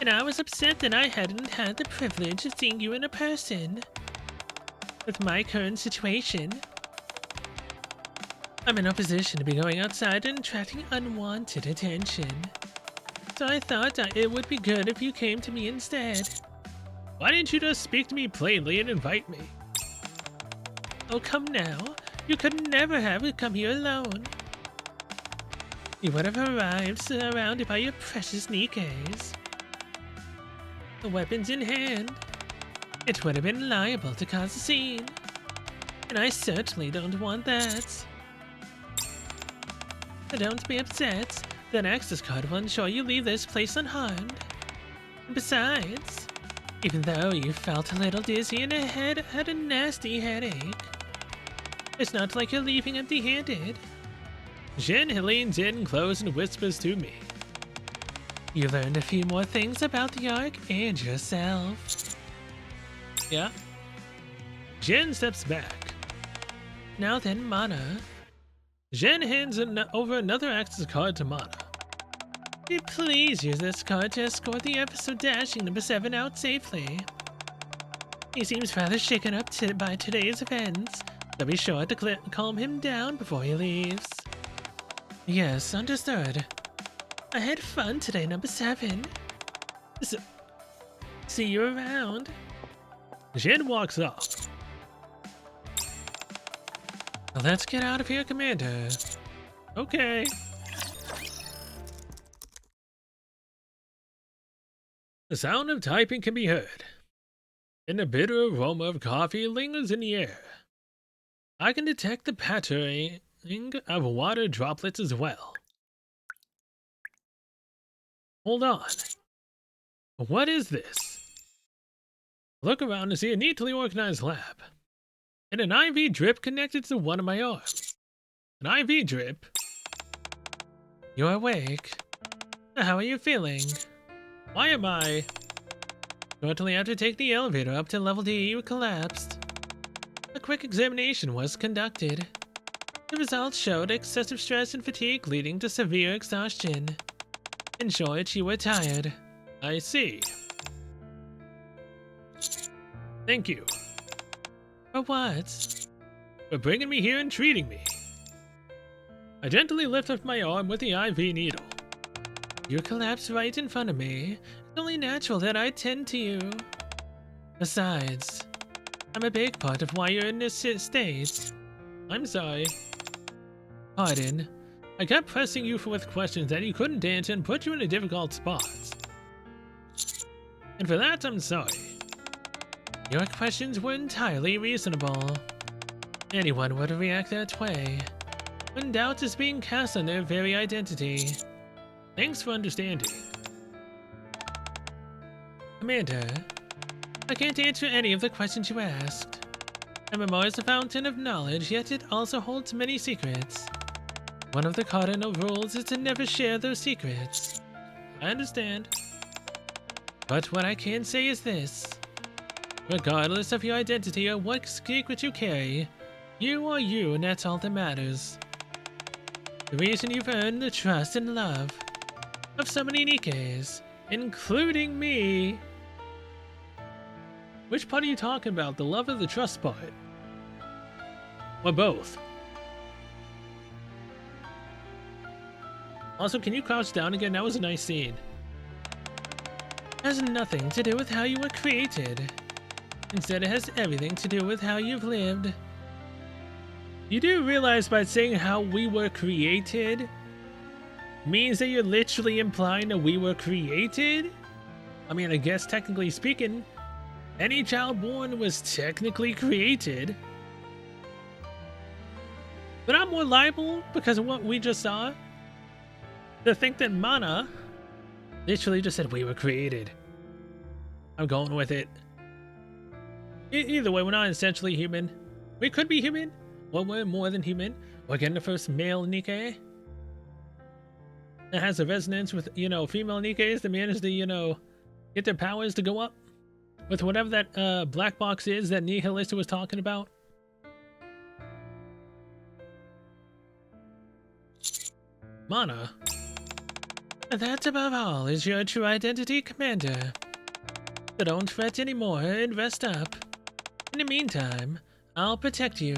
And I was upset that I hadn't had the privilege of seeing you in a person. With my current situation, I'm in no position to be going outside and attracting unwanted attention. So I thought it would be good if you came to me instead. Why didn't you just speak to me plainly and invite me? Oh, come now. You could never have come here alone. You would have arrived surrounded by your precious Nikkes. The weapons in hand. It would have been liable to cause a scene. And I certainly don't want that. But don't be upset. That access card will ensure you leave this place unharmed. And besides, even though you felt a little dizzy and had a nasty headache, it's not like you're leaving empty-handed. Jen leans in close and whispers to me. You learned a few more things about the Ark and yourself. Yeah? Jen steps back. Now then, Mana. Jen hands over another access card to Mana. Please use this card to escort the episode dashing number 7 out safely. He seems rather shaken up by today's events, so be sure to calm him down before he leaves. Yes, understood. I had fun today, number 7. See you around. Jen walks off. Well, let's get out of here, Commander. Okay. The sound of typing can be heard, and the bitter aroma of coffee lingers in the air. I can detect the pattering processing of water droplets as well. Hold on. What is this? Look around and see a neatly organized lab. And an IV drip connected to one of my arms. An IV drip? You're awake. How are you feeling? Why am I? Shortly after taking the elevator up to level D, you collapsed. A quick examination was conducted. The results showed excessive stress and fatigue leading to severe exhaustion. In short, you were tired. I see. Thank you. For what? For bringing me here and treating me. I gently lift up my arm with the IV needle. You collapsed right in front of me. It's only natural that I tend to you. Besides, I'm a big part of why you're in this state. I'm sorry. Pardon. I kept pressing you with questions that you couldn't answer and put you in a difficult spot. And for that, I'm sorry. Your questions were entirely reasonable. Anyone would react that way when doubt is being cast on their very identity. Thanks for understanding. Commander, I can't answer any of the questions you asked. MMR is a fountain of knowledge, yet it also holds many secrets. One of the cardinal rules is to never share those secrets. I understand. But what I can say is this. Regardless of your identity or what secret you carry, you are you and that's all that matters. The reason you've earned the trust and love of so many Nikkes, including me. Which part are you talking about? The love or the trust part? Or both? Also, can you crouch down again? That was a nice scene. Has nothing to do with how you were created. Instead, it has everything to do with how you've lived. You do realize by saying how we were created means that you're literally implying that we were created? I mean, I guess technically speaking, any child born was technically created. But I'm more liable, because of what we just saw, to think that Mana literally just said we were created. I'm going with it. Either way, we're not essentially human. We could be human, or we're more than human. We're getting the first male Nikke that has a resonance with, female Nikkes that manage to, get their powers to go up with whatever that black box is that Nihilista was talking about. Mana. That above all is your true identity, Commander. So don't fret anymore and rest up. In the meantime, I'll protect you.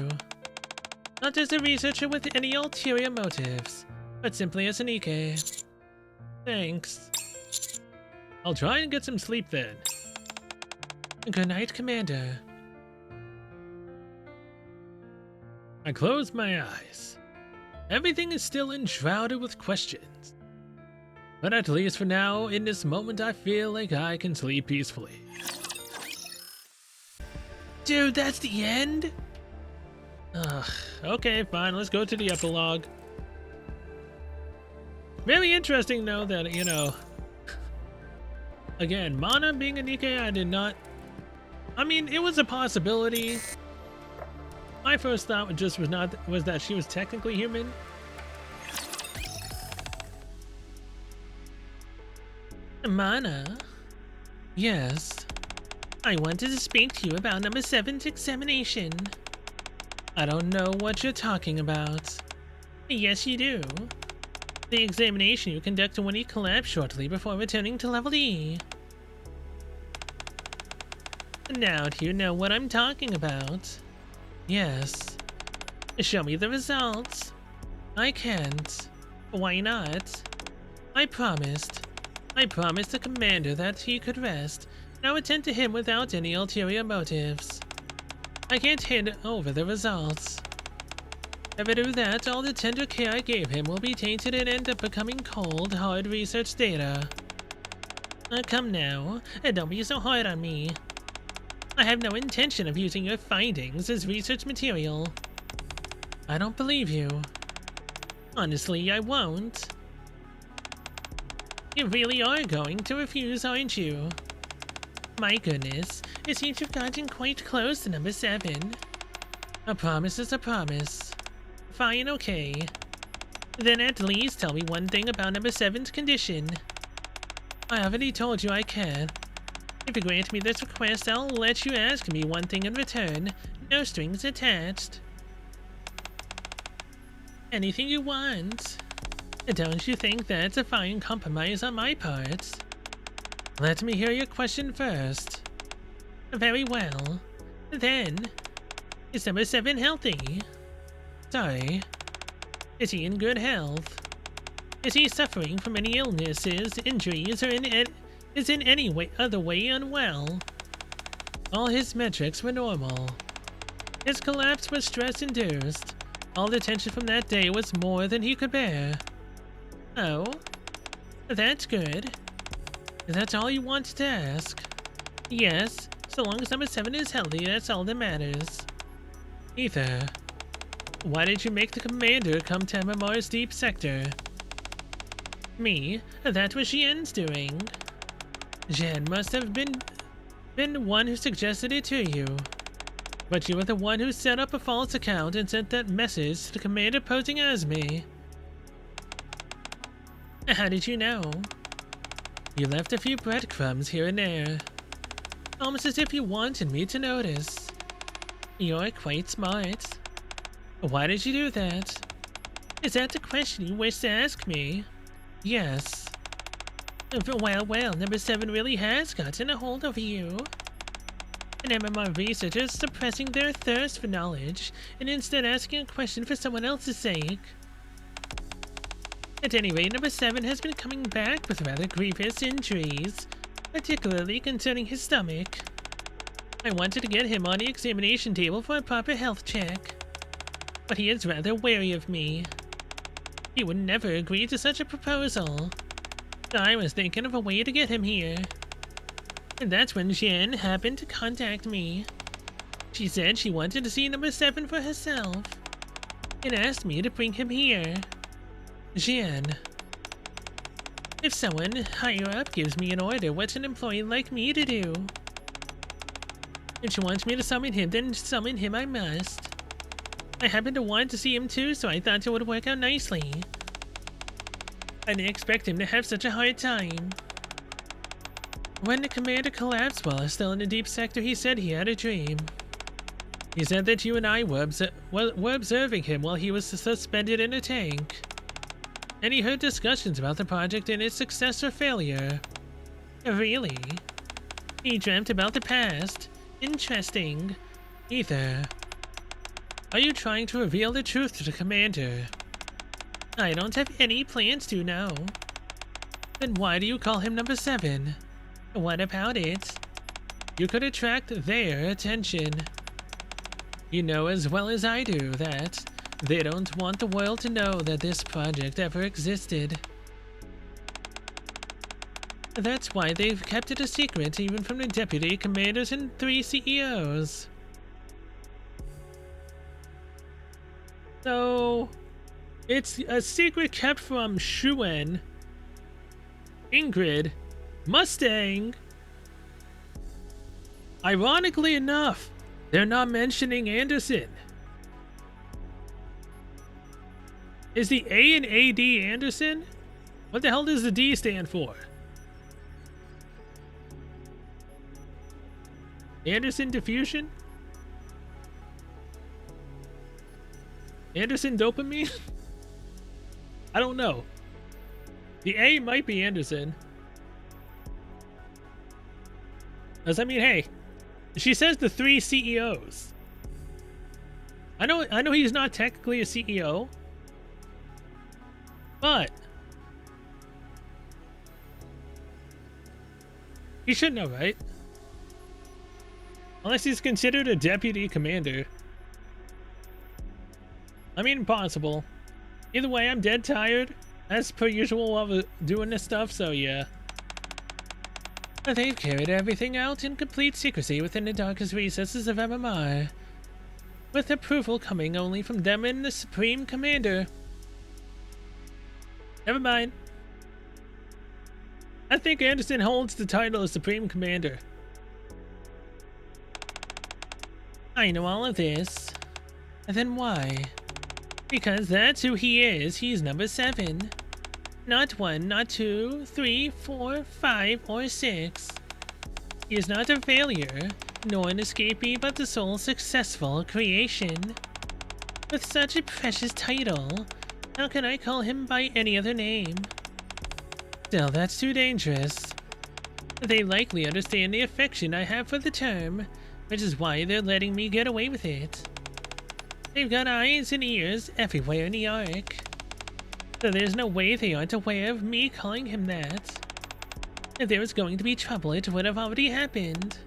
Not as a researcher with any ulterior motives, but simply as an Nikke. Thanks. I'll try and get some sleep then. Good night, Commander. I close my eyes. Everything is still enshrouded with questions. But at least for now, in this moment, I feel like I can sleep peacefully. Dude, that's the end? Ugh, okay, fine, let's go to the epilogue. Very interesting, though, that, again, Mana being a Nikke, I did not... I mean, it was a possibility. My first thought was that she was technically human. Mana? Yes. I wanted to speak to you about number 7's examination. I don't know what you're talking about. Yes, you do. The examination you conducted when you collapsed shortly before returning to level E. Now do you know what I'm talking about? Yes. Show me the results. I can't. Why not? I promised. I promised the commander that he could rest. Now attend to him without any ulterior motives. I can't hand over the results. If I do that, all the tender care I gave him will be tainted and end up becoming cold, hard research data. Come now, and don't be so hard on me. I have no intention of using your findings as research material. I don't believe you. Honestly, I won't. You really are going to refuse, aren't you? My goodness, it seems you've gotten quite close to number 7. A promise is a promise. Fine, okay. Then at least tell me one thing about number 7's condition. I already told you I can. If you grant me this request, I'll let you ask me one thing in return. No strings attached. Anything you want. Don't you think that's a fine compromise on my part? Let me hear your question first. Very well. Then, is number 7 healthy? Sorry. Is he in good health? Is he suffering from any illnesses, injuries, or is in any other way unwell? All his metrics were normal. His collapse was stress-induced. All the tension from that day was more than he could bear. Oh, that's good. That's all you wanted to ask? Yes, so long as number 7 is healthy, that's all that matters. Ether, why did you make the commander come to MMR's deep sector? Me? That was Jian's doing. Jian must have been the one who suggested it to you. But you were the one who set up a false account and sent that message to the commander posing as me. How did you know? You left a few breadcrumbs here and there. Almost as if you wanted me to notice. You're quite smart. Why did you do that? Is that the question you wish to ask me? Yes. Well, number 7 really has gotten a hold of you. And MMR researchers suppressing their thirst for knowledge and instead asking a question for someone else's sake. At any rate, number 7 has been coming back with rather grievous injuries, particularly concerning his stomach. I wanted to get him on the examination table for a proper health check, but he is rather wary of me. He would never agree to such a proposal, so I was thinking of a way to get him here. And that's when Jian happened to contact me. She said she wanted to see number 7 for herself, and asked me to bring him here. Jian. If someone higher up gives me an order, what's an employee like me to do? If she wants me to summon him, then summon him I must. I happen to want to see him too, so I thought it would work out nicely. I didn't expect him to have such a hard time. When the commander collapsed while still in the deep sector, he said he had a dream. He said that you and I were observing him while he was suspended in a tank. And he heard discussions about the project and its success or failure. Really? He dreamt about the past. Interesting. Ether. Are you trying to reveal the truth to the commander? I don't have any plans to, no. Then why do you call him number 7? What about it? You could attract their attention. You know as well as I do that they don't want the world to know that this project ever existed. That's why they've kept it a secret even from the deputy commanders and 3 CEOs. So, it's a secret kept from Shuen, Ingrid, Mustang. Ironically enough, they're not mentioning Anderson. Is the A and AD Anderson? What the hell does the D stand for? Anderson Diffusion? Anderson Dopamine? I don't know. The A might be Anderson. Does that mean, hey, she says the 3 CEOs. I know he's not technically a CEO, but he should know, right? Unless he's considered a deputy commander. I mean, possible. Either way, I'm dead tired, as per usual while doing this stuff, so yeah. They've carried everything out in complete secrecy within the darkest recesses of MMR, with approval coming only from them and the Supreme Commander. Never mind. I think Anderson holds the title of Supreme Commander. I know all of this. And then why? Because that's who he is. He's number 7. Not 1, not 2, 3, 4, 5, or 6. He is not a failure, nor an escapee, but the sole successful creation. With such a precious title, how can I call him by any other name? Still, that's too dangerous. They likely understand the affection I have for the term, which is why they're letting me get away with it. They've got eyes and ears everywhere in the Ark, so there's no way they aren't aware of me calling him that. If there was going to be trouble, it would have already happened.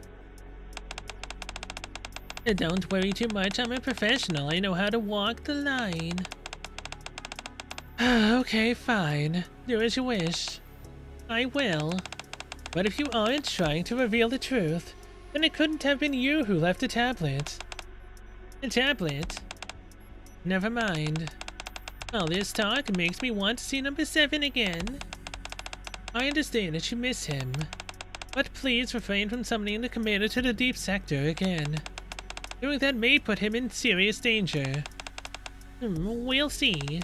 And don't worry too much, I'm a professional. I know how to walk the line. Okay, fine. Do as you wish. I will. But if you aren't trying to reveal the truth, then it couldn't have been you who left the tablet. The tablet? Never mind. All this talk makes me want to see number 7 again. I understand that you miss him, but please refrain from summoning the commander to the deep sector again. Doing that may put him in serious danger. We'll see.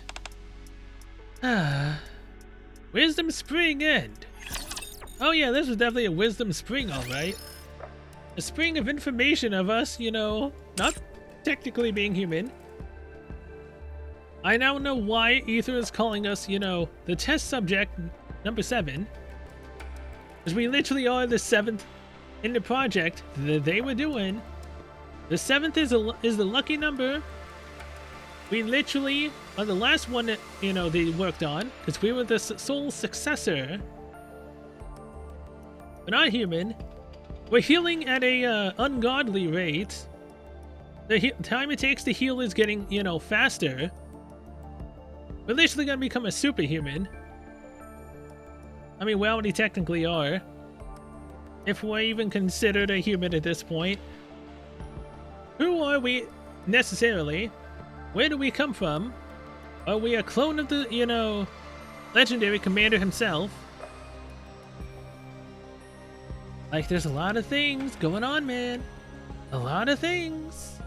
Wisdom Spring End. Oh yeah, this was definitely a Wisdom Spring, alright. A spring of information of us, you know, not technically being human. I now know why Ether is calling us, you know, the test subject number 7. Because we literally are the 7th in the project that they were doing. The 7th is the lucky number. We literally are the last one that, you know, they worked on, because we were the sole successor. We're not human. We're healing at a ungodly rate. The time it takes to heal is getting, you know, faster. We're literally gonna become a superhuman. I mean, we already technically are. If we're even considered a human at this point. Who are we necessarily? Where do we come from? Are we a clone of the, you know, legendary commander himself? Like, there's a lot of things going on, man. A lot of things.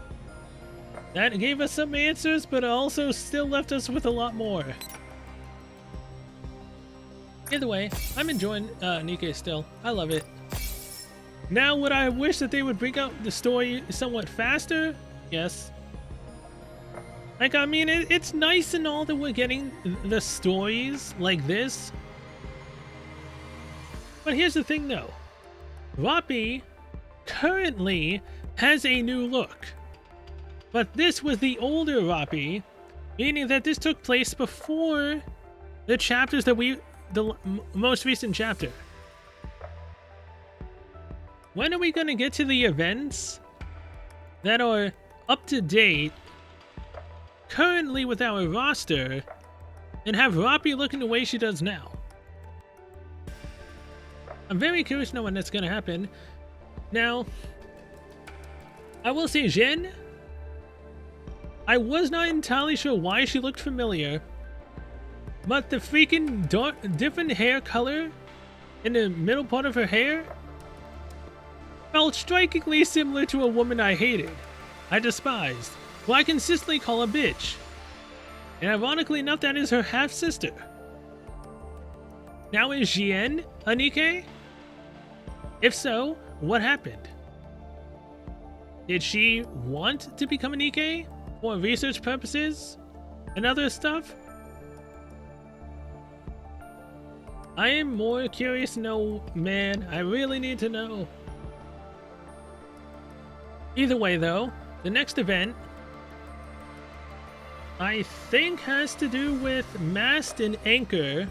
That gave us some answers, but also still left us with a lot more. Either way, I'm enjoying Nikke still. I love it. Now, would I wish that they would bring out the story somewhat faster? Yes. Like, I mean, it's nice and all that we're getting the stories like this. But here's the thing, though. Roppy currently has a new look. But this was the older Roppy, meaning that this took place before the chapters that the most recent chapter. When are we going to get to the events that are up to date currently with our roster and have Roppy looking the way she does now? I'm very curious to know when that's going to happen. Now, I will say Jen, I was not entirely sure why she looked familiar, but the freaking different hair color in the middle part of her hair felt strikingly similar to a woman I hated, I despised, who I consistently call a bitch. And ironically enough, that is her half-sister. Now, is Jien a Nikke? If so, what happened? Did she want to become a Nikke for research purposes and other stuff? I am more curious to know, man. I really need to know. Either way, though, the next event, I think, has to do with Mast and Anchor.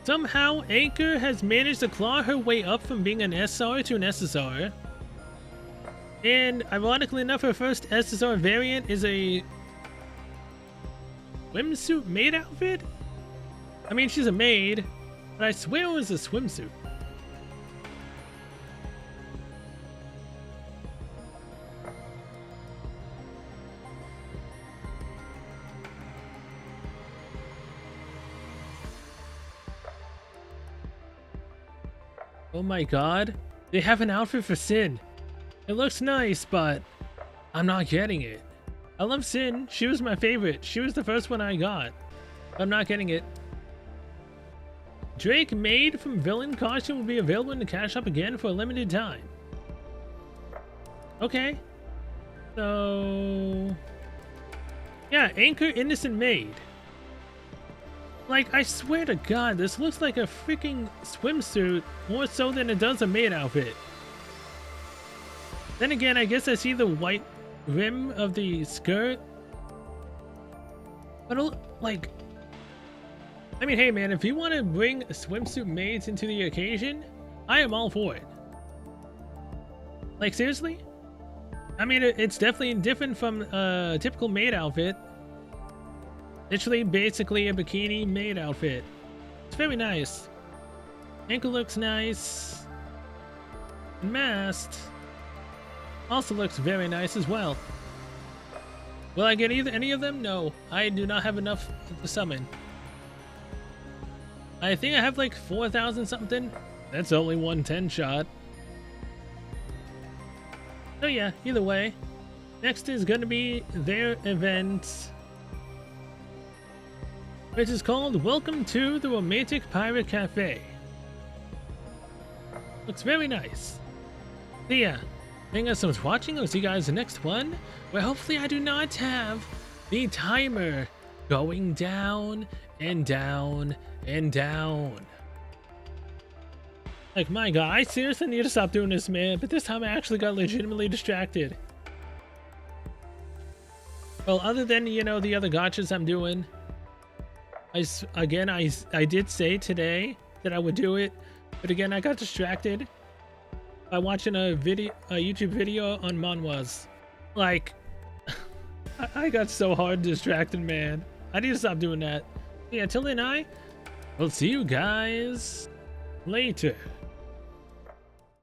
Somehow, Anchor has managed to claw her way up from being an SR to an SSR. And ironically enough, her first SSR variant is a swimsuit maid outfit? I mean, she's a maid, but I swear it was a swimsuit. Oh my god. They have an outfit for Sin. It looks nice, but I'm not getting it. I love Sin. She was my favorite. She was the first one I got. I'm not getting it. Drake made from villain costume will be available in the cash shop again for a limited time. Okay. So... yeah, Anchor Innocent Maid. Like, I swear to God, this looks like a freaking swimsuit more so than it does a maid outfit. Then again, I guess I see the white rim of the skirt. But, like... I mean, hey man, if you want to bring swimsuit maids into the occasion, I am all for it. Like, seriously? I mean, it's definitely different from a typical maid outfit. Literally, basically a bikini maid outfit. It's very nice. Ankle looks nice. Masked also looks very nice as well. Will I get any of them? No, I do not have enough to summon. I think I have like 4,000 something. That's only 110 shot. So yeah, either way. Next is gonna be their event, which is called Welcome to the Romantic Pirate Cafe. Looks very nice. So yeah, thank you guys so much for watching. I'll see you guys in the next one, where hopefully I do not have the timer going down and down and down. Like, my god, I seriously need to stop doing this, man. But this time I actually got legitimately distracted. Well, other than, you know, the other gotchas I'm doing, I did say today that I would do it, but again, I got distracted by watching a YouTube video on manhwas. Like, I got so hard distracted, man. I need to stop doing that. Yeah, till then, I will see you guys later.